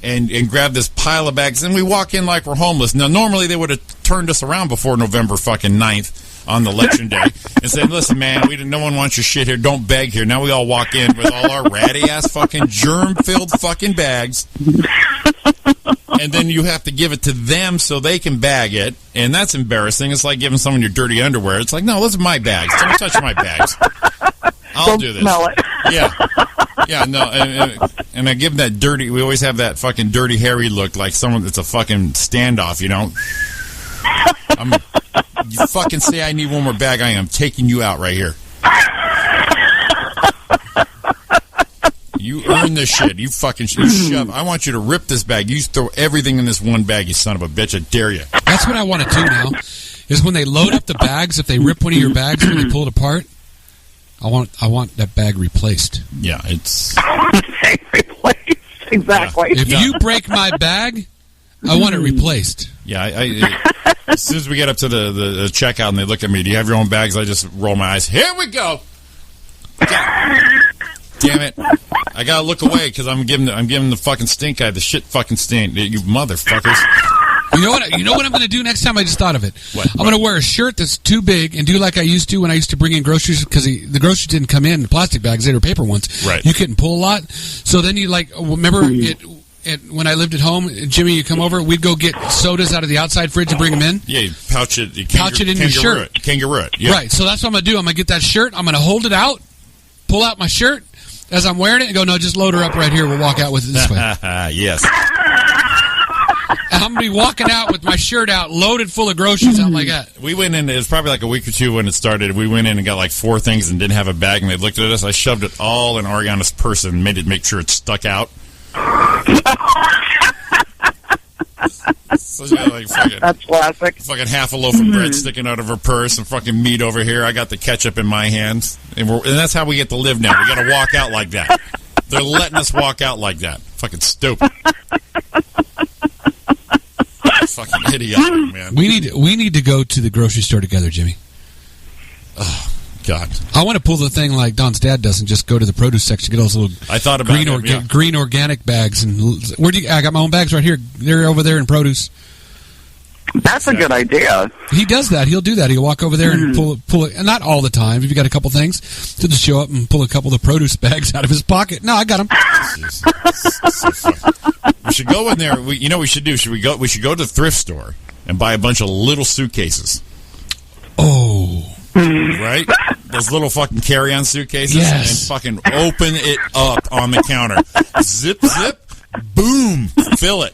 and grab this pile of bags. And we walk in like we're homeless. Now, normally they would have turned us around before November fucking 9th on the election day and said, listen, man, no one wants your shit here. Don't beg here. Now we all walk in with all our ratty-ass fucking germ-filled fucking bags. And then you have to give it to them so they can bag it. And that's embarrassing. It's like giving someone your dirty underwear. It's like, no, those are my bags. Don't touch my bags. I'll do this. Smell it. Yeah, no. And I give them that dirty, we always have that fucking dirty, hairy look like someone that's a fucking standoff, you know? You fucking say I need one more bag, I am taking you out right here. You earn this shit. You fucking shove. I want you to rip this bag. You throw everything in this one bag, you son of a bitch. I dare you. That's what I want to do now, is when they load up the bags, if they rip one of your bags when they pull it apart, I want that bag replaced. Yeah, it's... replaced. Exactly. If you break my bag, I want it replaced. Yeah, as soon as we get up to the checkout and they look at me, do you have your own bags? I just roll my eyes. Here we go. Damn it! I gotta look away because I'm giving the fucking stink eye the shit fucking stink. You motherfuckers! You know what I'm gonna do next time? I just thought of it. What? I'm gonna wear a shirt that's too big and do like I used to when I used to bring in groceries, because the groceries didn't come in plastic bags; they were paper ones. Right. You couldn't pull a lot. So then you remember it. When I lived at home, Jimmy, you come over, we'd go get sodas out of the outside fridge and bring them in. Yeah, you pouch it. Pouch it in your shirt. Kangaroo it. Yeah. Right. So that's what I'm gonna do. I'm gonna get that shirt. I'm gonna hold it out, pull out my shirt as I'm wearing it, and go, no, just load her up right here. We'll walk out with it this way. Yes. And I'm going to be walking out with my shirt out, loaded full of groceries, something like that. We went in, it was probably like a week or two when it started. We went in and got like 4 things and didn't have a bag, and they looked at us. I shoved it all in Ariana's purse and make sure it stuck out. So she got like that's classic. Fucking half a loaf of bread sticking out of her purse and fucking meat over here. I got the ketchup in my hands. And that's how we get to live now. We got to walk out like that. They're letting us walk out like that. Fucking stupid. Fucking idiotic, man. We need to go to the grocery store together, Jimmy. Oh, God. I want to pull the thing like Don's dad does and just go to the produce section, get those little I thought about green organic bags. And I got my own bags right here. They're over there in produce. That's a good idea. He does that. He'll do that. He'll walk over there and pull it. And not all the time. If you got a couple things, he'll just show up and pull a couple of the produce bags out of his pocket. No, I got them. We should go in there. You know what we should do? We should go to the thrift store and buy a bunch of little suitcases. Oh. Right? Those little fucking carry-on suitcases. Yes. And fucking open it up on the counter. Zip, zip, boom. Fill it.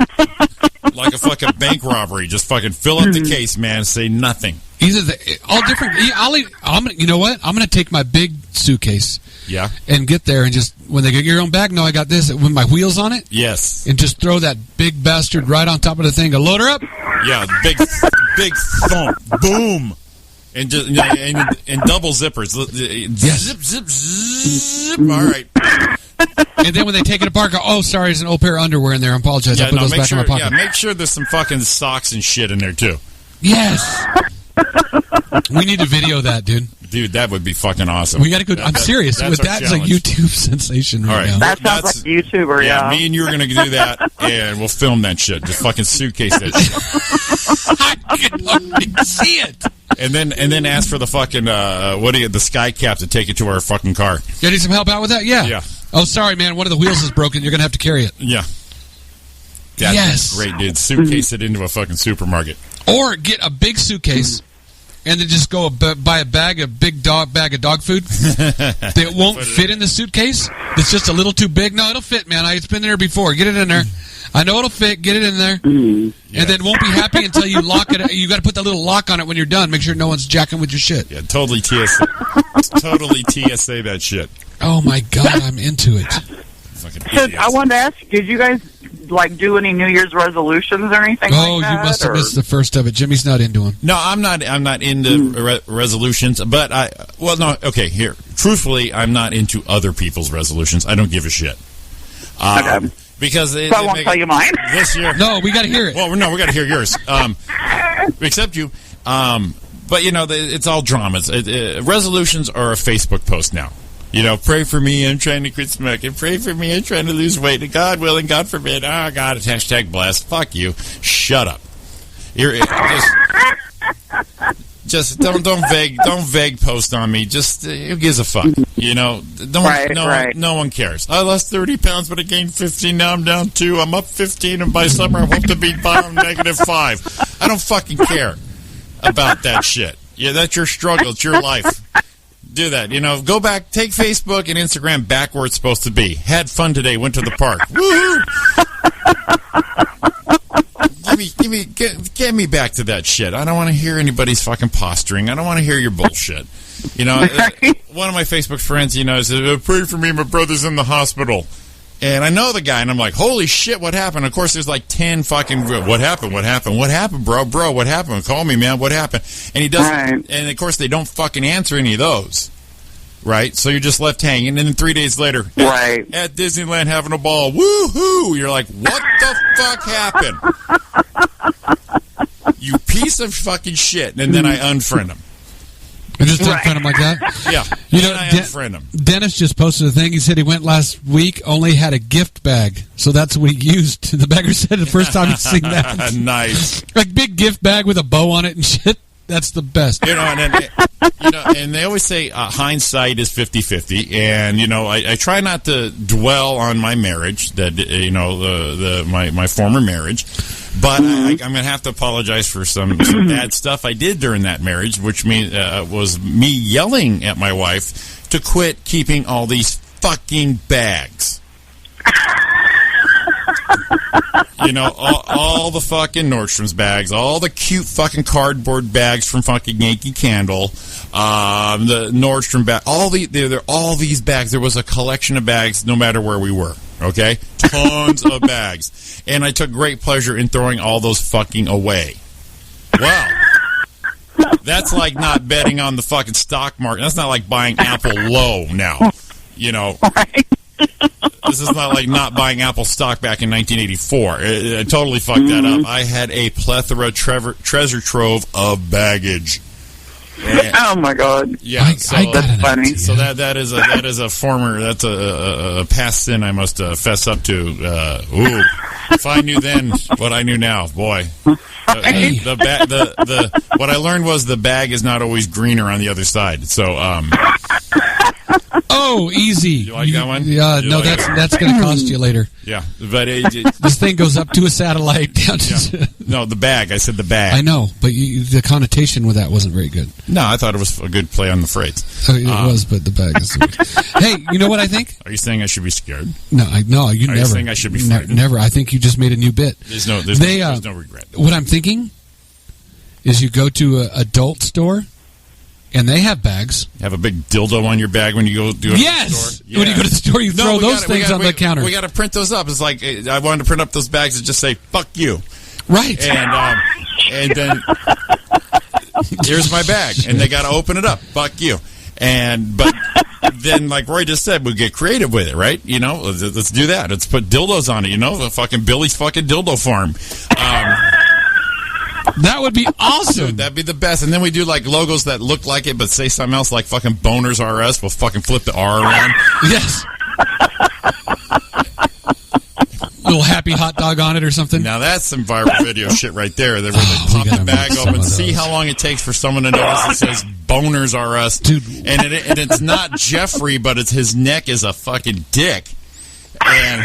Like a fucking bank robbery. Just fucking fill up the case, man. Say nothing. All different. You know what? I'm going to take my big suitcase. Yeah. And get there and just, when they get your own bag, no, I got this with my wheels on it. Yes. And just throw that big bastard right on top of the thing. Go load her up. Yeah, big thump. Boom. And just and double zippers. Yes. Zip, zip, zip. All right. And then when they take it apart, go, oh, sorry, there's an old pair of underwear in there. I apologize. I put those back in my pocket. Yeah, make sure there's some fucking socks and shit in there, too. Yes. We need to video that, dude. Dude, that would be fucking awesome. We got to go. I'm serious. That's a YouTube sensation right now. That sounds like a YouTuber, yeah. Me and you are going to do that, and we'll film that shit. Just fucking suitcase that shit. I can only see it. And then ask for the fucking the sky cap to take it to our fucking car. You need some help out with that? Yeah. Yeah. Oh, sorry, man. One of the wheels is broken. You're gonna have to carry it. Yeah. That's yes. Great, dude. Suitcase it into a fucking supermarket. Or get a big suitcase and then just go buy a bag of dog food. That won't fit in the suitcase. It's just a little too big. No, it'll fit, man. It's been there before. Get it in there. I know it'll fit. Get it in there. And then won't be happy until you lock it. You got to put that little lock on it when you're done. Make sure no one's jacking with your shit. Yeah, totally TSA. Totally TSA that shit. Oh, my God. I'm into it. So I wanted to ask, did you guys do any New Year's resolutions or anything like that? You must have missed the first of it. Jimmy's not into them. No, I'm not into resolutions, but here. Truthfully, I'm not into other people's resolutions. I don't give a shit. Okay. Because so I won't tell you mine. This year. No, we got to hear it. Well, no, we got to hear yours. Except you. But, it's all dramas. Resolutions are a Facebook post now. Pray for me, I'm trying to quit smoking. Pray for me, I'm trying to lose weight. And God willing, God forbid. Oh, God, it's hashtag blessed. Fuck you. Shut up. Just don't vague post on me. Just who gives a fuck? No one cares. I lost 30 pounds, but I gained 15. Now I'm down 2. I'm up 15, and by summer I hope to be bottom -5. I don't fucking care about that shit. Yeah, that's your struggle. It's your life. Do that. Go back, take Facebook and Instagram back where it's supposed to be. Had fun today. Went to the park. Woohoo! Get me back to that shit. I don't want to hear anybody's fucking posturing. I don't want to hear your bullshit. One of my Facebook friends, said, pray for me, my brother's in the hospital. And I know the guy, and I'm like, holy shit, what happened? Of course, there's 10 fucking, what happened, bro, what happened? Call me, man, what happened? And he doesn't, and of course, they don't fucking answer any of those. Right? So you're just left hanging, and then 3 days later, at Disneyland having a ball, woohoo! You're like, what the fuck happened? You piece of fucking shit. And then I unfriend him. You just unfriend him like that? Yeah. I unfriend him. Dennis just posted a thing. He said he went last week, only had a gift bag. So that's what he used. The bagger said the first time he'd seen that. Nice. Big gift bag with a bow on it and shit. That's the best. And they always say hindsight is 50-50. And, I try not to dwell on my marriage, that my former marriage. But I'm going to have to apologize for some bad stuff I did during that marriage, which was me yelling at my wife to quit keeping all these fucking bags. All the fucking Nordstrom's bags, all the cute fucking cardboard bags from fucking Yankee Candle, the Nordstrom bag, all these bags. There was a collection of bags no matter where we were, okay? Tons of bags. And I took great pleasure in throwing all those fucking away. Wow. That's like not betting on the fucking stock market. That's not like buying Apple low now, like not buying Apple stock back in 1984. I totally fucked that up. I had a plethora treasure trove of baggage. And, oh my God! Yeah, that's funny. So that is a past sin I must fess up to. If I knew then what I knew now, boy. What I learned was the bag is not always greener on the other side. So oh, easy. You like that one? Yeah, no, that's going to cost you later. Yeah, but this thing goes up to a satellite down to. No, the bag. I said the bag. I know, but the connotation with that wasn't very good. No, I thought it was a good play on the phrase. It was, but the bag is. Hey, you know what I think? Are you saying I should be scared? No, you never. Are you saying I should be frightened? Never. I think you just made a new bit. There's no regret. What I'm thinking is you go to an adult store. And they have bags. You have a big dildo on your bag when you go do it. Yes! When you go to the store, you throw those things on the counter. We got to print those up. It's like, I wanted to print up those bags that just say, fuck you. Right. And then, here's my bag. And they got to open it up. Fuck you. But then, like Roy just said, we'll get creative with it, right? You know, let's do that. Let's put dildos on it, you know? The fucking Billy's fucking dildo farm. That would be awesome. Dude, that'd be the best. And then we do like logos that look like it but say something else, like fucking Boners R Us. We'll fucking flip the R around. Yes. Little happy hot dog on it or something. Now that's some viral video shit right there. Where they pop the bag open, see how long it takes for someone to notice it says Boners R Us. Dude. And it's not Jeffrey, but his neck is a fucking dick. And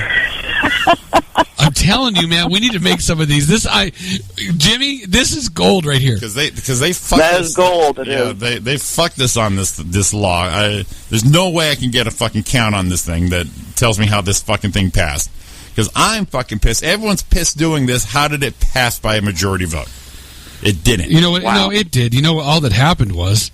I'm telling you, man, we need to make some of these. Jimmy, this is gold right here. Because they fucked that this. Is gold. They fucked this on this law. There's no way I can get a fucking count on this thing that tells me how this fucking thing passed. Because I'm fucking pissed. Everyone's pissed doing this. How did it pass by a majority vote? It didn't. You know what? Wow. No, it did. You know what? All that happened was.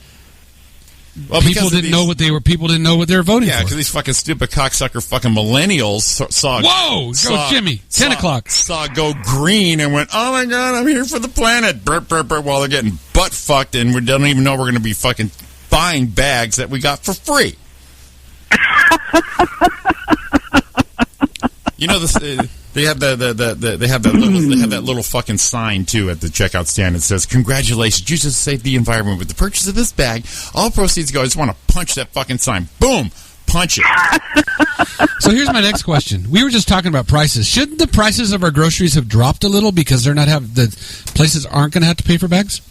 Well, people didn't know what they were voting for. Yeah, because these fucking stupid cocksucker fucking millennials saw. Whoa, go Jimmy! 10 o'clock. Saw go green and went, oh my God, I'm here for the planet. Burp, burp, burp, while they're getting butt fucked, and we don't even know we're going to be fucking buying bags that we got for free. You know this. They have that little fucking sign too at the checkout stand that says, "Congratulations, you just saved the environment with the purchase of this bag. All proceeds go." I just want to punch that fucking sign. Boom, punch it. So here's my next question. We were just talking about prices. Shouldn't the prices of our groceries have dropped a little because they're not the places aren't going to have to pay for bags?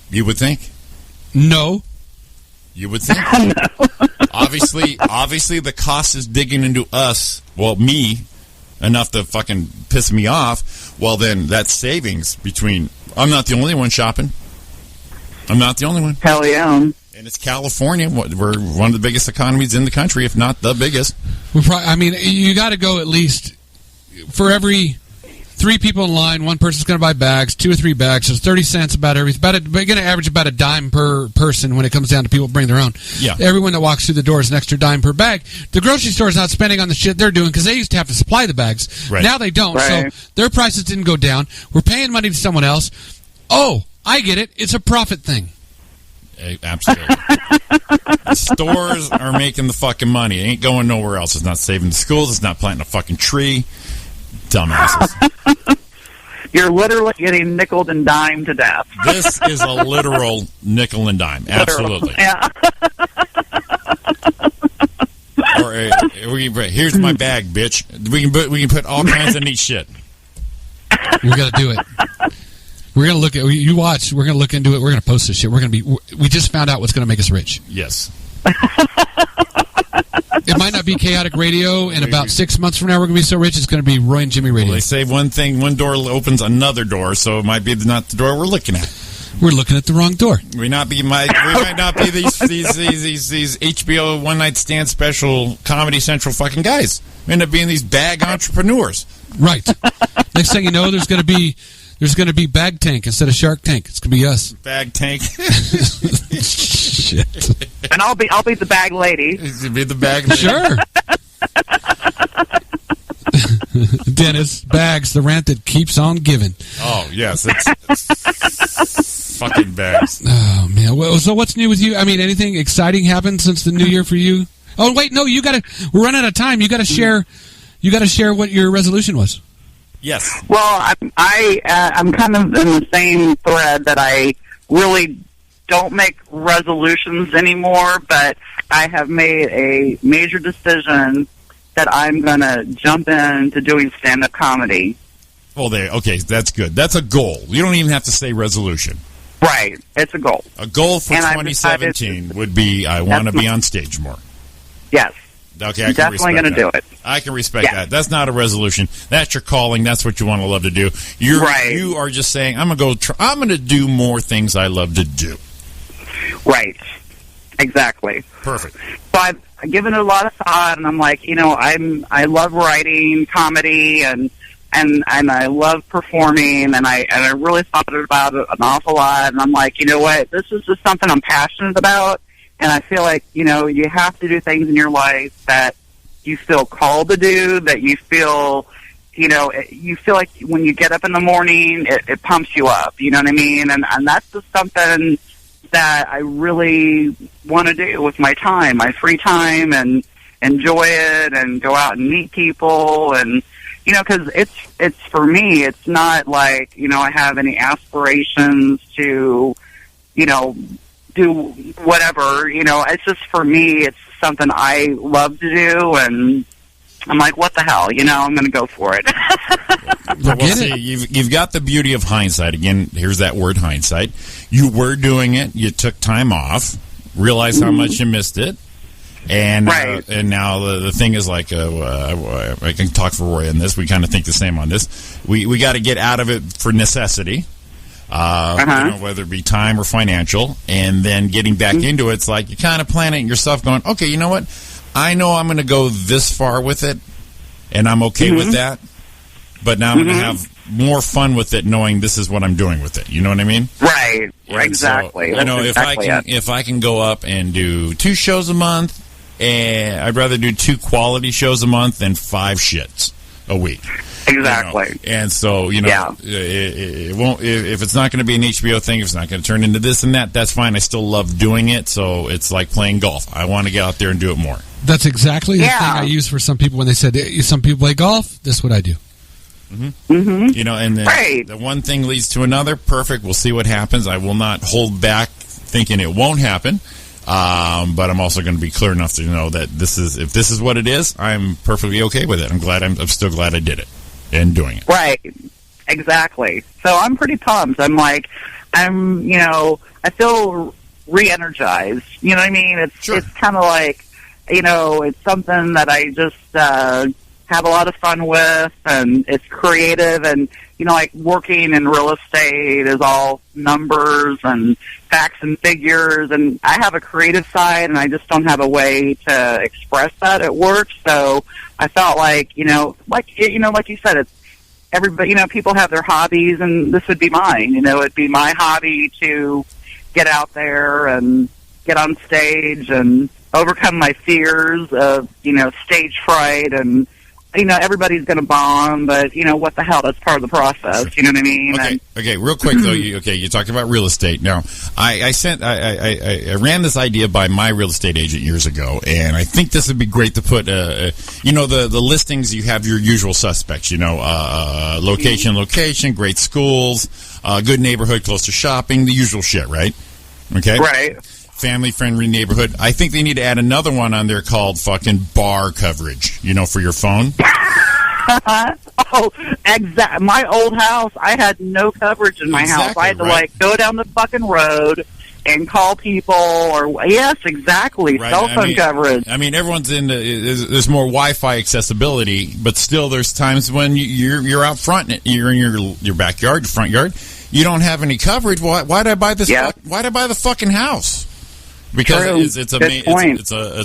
You would think. No. You would think. No. Obviously, the cost is digging into us. Well, me. Enough to fucking piss me off. Well, then that's savings between. I'm not the only one shopping. I'm not the only one. Hell yeah. And it's California. We're one of the biggest economies in the country, if not the biggest. You got to go at least for every 3 people in line. One person's going to buy bags, 2 or 3 bags. So it's 30 cents about everything. We're going to average about a dime per person when it comes down to people bring their own. Yeah. Everyone that walks through the door is an extra dime per bag. The grocery store is not spending on the shit they're doing because they used to have to supply the bags. Right. Now they don't. Right. So their prices didn't go down. We're paying money to someone else. Oh, I get it. It's a profit thing. Absolutely. The stores are making the fucking money. It ain't going nowhere else. It's not saving the schools. It's not planting a fucking tree. Dumbasses. You're literally getting nickeled and dimed to death. This is a literal nickel and dime. Absolutely. Yeah. Here's my bag, bitch. We can put all kinds of neat shit. We got to do it. We're gonna look at you. Watch. We're gonna look into it. We're gonna post this shit. We just found out what's gonna make us rich. Yes. It might not be chaotic radio, and about 6 months from now we're going to be so rich it's going to be Roy and Jimmy radio. Well, they say one thing, one door opens another door, so it might be not the door we're looking at. We're looking at the wrong door. We might not be these HBO one night stand special Comedy Central fucking guys. We end up being these bag entrepreneurs. Right. Next thing you know, there's going to be Bag Tank instead of Shark Tank. It's going to be us. Bag Tank. Shit. And I'll be the bag lady. You be the bag lady. Sure. Dennis, bags, the rant that keeps on giving. Oh, yes. It's fucking bags. Oh, man. Well, so what's new with you? I mean, anything exciting happened since the new year for you? Oh wait, no, we're running out of time. You gotta share. You gotta share what your resolution was. Yes. Well, I'm kind of in the same thread that I really don't make resolutions anymore, but I have made a major decision that I'm going to jump into doing stand-up comedy. Well, okay, that's good. That's a goal. You don't even have to say resolution. Right. It's a goal. A goal for 2017 would be I want to be on stage more. Yes. Okay, I'm definitely going to do it. I can respect that. That's not a resolution. That's your calling. That's what you want to love to do. You are just saying, I'm going to do more things I love to do. Right. Exactly. Perfect. So I've given it a lot of thought, and I'm like, I love writing comedy, and I love performing, and I really thought about it an awful lot, and I'm like, you know what, this is just something I'm passionate about, and I feel like, you have to do things in your life that you feel called to do, that you feel, you feel like when you get up in the morning, it pumps you up, you know what I mean? And that's just something that I really want to do with my time, my free time, and enjoy it and go out and meet people. And, because it's for me, it's not like, I have any aspirations to, do whatever, it's just for me, it's something I love to do. And I'm like, what the hell, I'm going to go for it. Well, see, you've got the beauty of hindsight. Again, here's that word, hindsight. You were doing it. You took time off, realized how much you missed it. And and now the thing is like, I can talk for Roy on this. We kind of think the same on this. We got to get out of it for necessity, whether it be time or financial. And then getting back into it, it's like you kind of plan it yourself going, okay, you know what? I know I'm going to go this far with it, and I'm okay with that. But now I'm going to have more fun with it, knowing this is what I'm doing with it. You know what I mean? Right. Exactly. So, if I can go up and do 2 shows a month, and I'd rather do 2 quality shows a month than 5 shits a week. Exactly. And so, it won't. If it's not going to be an HBO thing, if it's not going to turn into this and that, that's fine. I still love doing it. So it's like playing golf. I want to get out there and do it more. That's exactly the thing I use for some people when they said some people play golf. That's what I do. And then the one thing leads to another. Perfect. We'll see what happens. I will not hold back thinking it won't happen. But I'm also going to be clear enough to know that if this is what it is, I'm perfectly okay with it. I'm still glad I did it and doing it. Right. Exactly. So I'm pretty pumped. I feel re-energized. You know what I mean? It's kind of like, it's something that I just, have a lot of fun with, and it's creative, and like working in real estate is all numbers and facts and figures, and I have a creative side, and I just don't have a way to express that at work. So I felt like like you said, it's everybody. People have their hobbies, and this would be mine. It'd be my hobby to get out there and get on stage and overcome my fears of stage fright, and everybody's going to bomb, but, what the hell, that's part of the process, you know what I mean? Okay, real quick, though, you talked about real estate. Now, I ran this idea by my real estate agent years ago, and I think this would be great to put, the listings, you have your usual suspects, location, great schools, good neighborhood, close to shopping, the usual shit, right? Okay? Right. Family-friendly neighborhood. I think they need to add another one on there called fucking bar coverage, for your phone. Oh, exactly. My old house, I had no coverage in my house. I had to, go down the fucking road and call people, yes, exactly, cell phone coverage. I mean, everyone's there's more Wi-Fi accessibility, but still there's times when you're out front, you're in your backyard, your front yard, you don't have any coverage. Why did I buy this? Why did I buy the fucking house? Because it's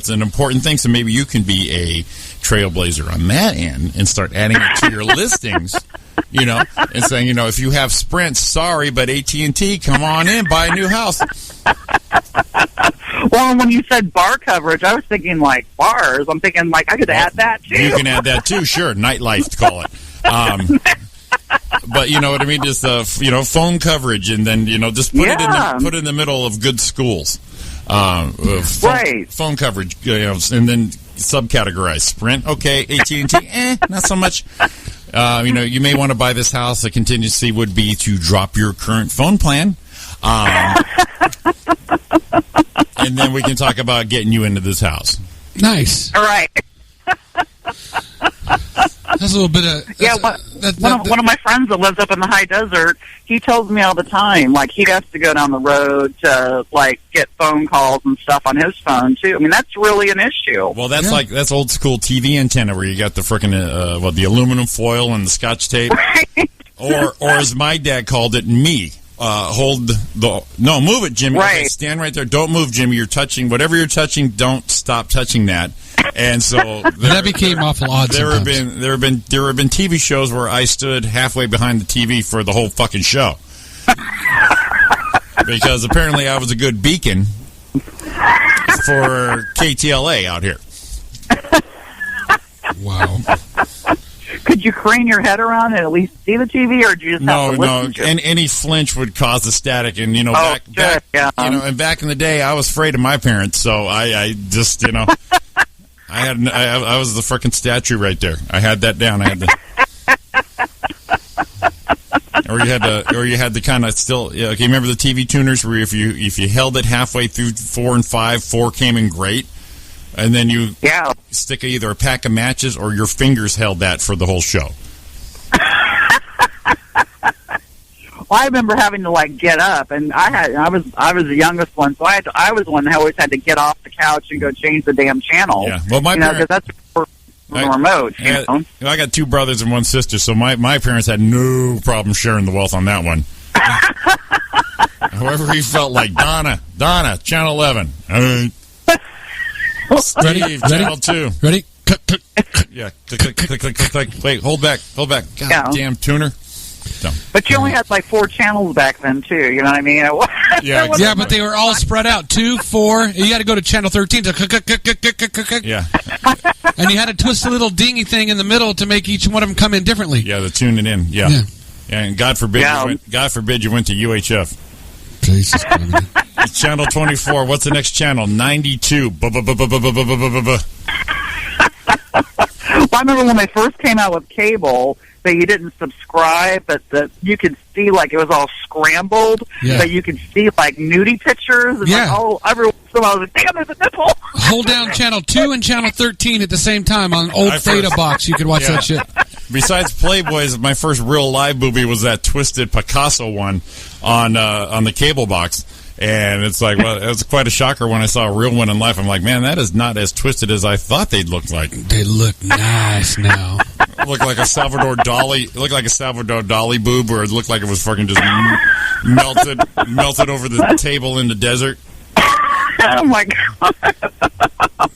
an important thing. So maybe you can be a trailblazer on that end and start adding it to your listings, and saying, if you have Sprint, sorry, but AT&T, come on in, buy a new house. Well, when you said bar coverage, I was thinking like bars. I'm thinking like I could add that too. You can add that too, sure. Nightlife, call it. But you know what I mean? Just phone coverage, and then just put it in the middle of good schools. phone coverage, and then subcategorize. Sprint, okay. AT&T, not so much. You may want to buy this house. The contingency would be to drop your current phone plan. And then we can talk about getting you into this house. Nice. All right. That's a little bit of... One of my friends that lives up in the high desert, he tells me all the time, like, he has to go down the road to, like, get phone calls and stuff on his phone, too. I mean, that's really an issue. Well, that's old school TV antenna where you got the frickin' the aluminum foil and the scotch tape. Right. Or as my dad called it, move it, Jimmy. Right. Okay, stand right there. Don't move, Jimmy. You're touching whatever you're touching. Don't stop touching that. And so that became awful odd. There have been TV shows where I stood halfway behind the TV for the whole fucking show because apparently I was a good beacon for KTLA out here. Wow. Could you crane your head around and at least see the TV, or do you just have to listen to it? And any flinch would cause a static. And back in the day, I was afraid of my parents, so I just I was the frickin' statue right there. I had that down. I had the, or you had the kind of still. Yeah, okay, remember the TV tuners where if you held it halfway through 4 and 5, 4 came in great. And then you stick either a pack of matches or your fingers held that for the whole show. Well, I remember having to get up, and I was the youngest one, so I was the one that always had to get off the couch and go change the damn channel. Yeah, well, because that's the remote. I got 2 brothers and 1 sister, so my parents had no problem sharing the wealth on that one. However, he felt like Donna, Channel 11. Steve, Channel 2. Ready? Yeah. Click. Wait, hold back. God damn tuner. So. But you only had 4 channels back then, too. You know what I mean? Yeah, but they were all spread out. 2, 4. You had to go to channel 13 to yeah. And you had to twist a little dingy thing in the middle to make each one of them come in differently. Yeah, to tune it in. Yeah. And God forbid you went to UHF. Jesus Christ. Channel 24. What's the next channel? 92. Well, I remember when they first came out with cable, that you didn't subscribe, but that you could see it was all scrambled. Yeah. That you could see nudie pictures. And every once in a while I was like, damn, there's a nipple. Hold down channel 2 and channel 13 at the same time on old Theta box. You could watch that shit. Besides Playboys, my first real live movie was that twisted Picasso one on the cable box. And it's it was quite a shocker when I saw a real one in life. I'm like, man, that is not as twisted as I thought they'd look like. They look nice now. Looked like a Salvador Dali. It looked like a Salvador Dali boob, where it looked like it was fucking just melted over the table in the desert. Oh my god!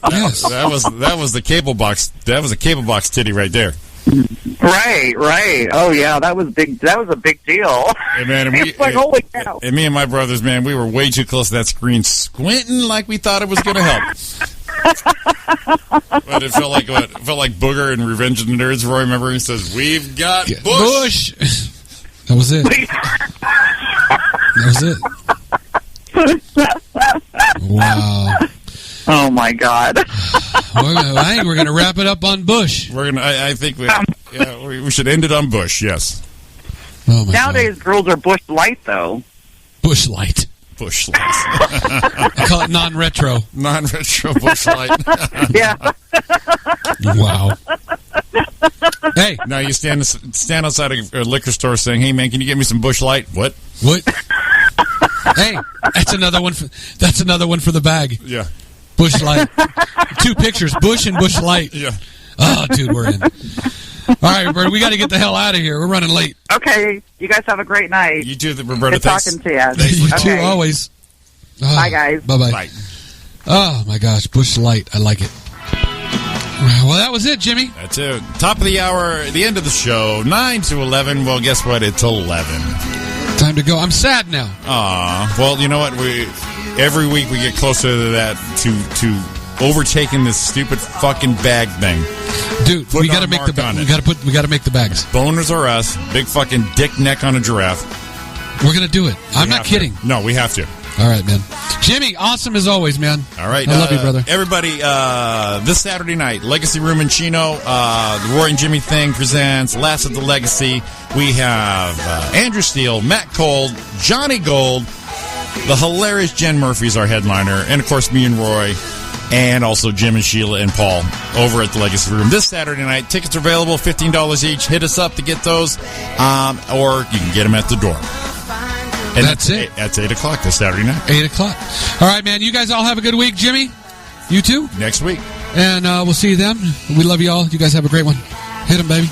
Yes, that was the cable box. That was a cable box titty right there. Right. Oh yeah, that was big. That was a big deal. Hey, man, and holy cow! And me and my brothers, man, we were way too close to that screen, squinting like we thought it was going to help. But it felt like Booger in Revenge of the Nerds. Roy, remember, he says, "We've got Bush." That was it. Wow. Oh my God. I think we're going to wrap it up on Bush. I think we should end it on Bush. Yes. Oh my Nowadays, girls are Bush Light, though. Bush Light. Bush Light. I call it non-retro. Non-retro Bush Light. Yeah. Wow. Hey. Now you stand outside a liquor store saying, "Hey man, can you get me some Bush Light?" What? Hey, that's another one for the bag. Yeah. Bush Light. 2 pictures, Bush and Bush Light. Yeah. Oh, dude, we're in. All right, Roberta, we got to get the hell out of here. We're running late. Okay, you guys have a great night. You too, Roberta. Good talking to you. You too, always. Oh, bye, guys. Bye-bye. Bye. Oh, my gosh, Bush Light. I like it. Well, that was it, Jimmy. That's it. Top of the hour, the end of the show, 9 to 11. Well, guess what? It's 11. Time to go. I'm sad now. Aw. Well, you know what? Every week we get closer to that, to overtaking this stupid fucking bag thing. Dude, we got to make the bag. We got to make the bags. Boners are us. Big fucking dick neck on a giraffe. We're gonna do it. I'm not kidding. No, we have to. All right, man. Jimmy, awesome as always, man. All right. I love you, brother. Everybody, this Saturday night, Legacy Room in Chino, the Roy and Jimmy Thing presents Last of the Legacy. We have Andrew Steele, Matt Cole, Johnny Gold, the hilarious Jen Murphy is our headliner, and, of course, me and Roy, and also Jim and Sheila and Paul over at the Legacy Room this Saturday night. Tickets are available, $15 each. Hit us up to get those, or you can get them at the door. And that's it. That's 8 o'clock this Saturday night. 8 o'clock. All right, man. You guys all have a good week. Jimmy, you too? Next week. And we'll see you then. We love you all. You guys have a great one. Hit them, baby.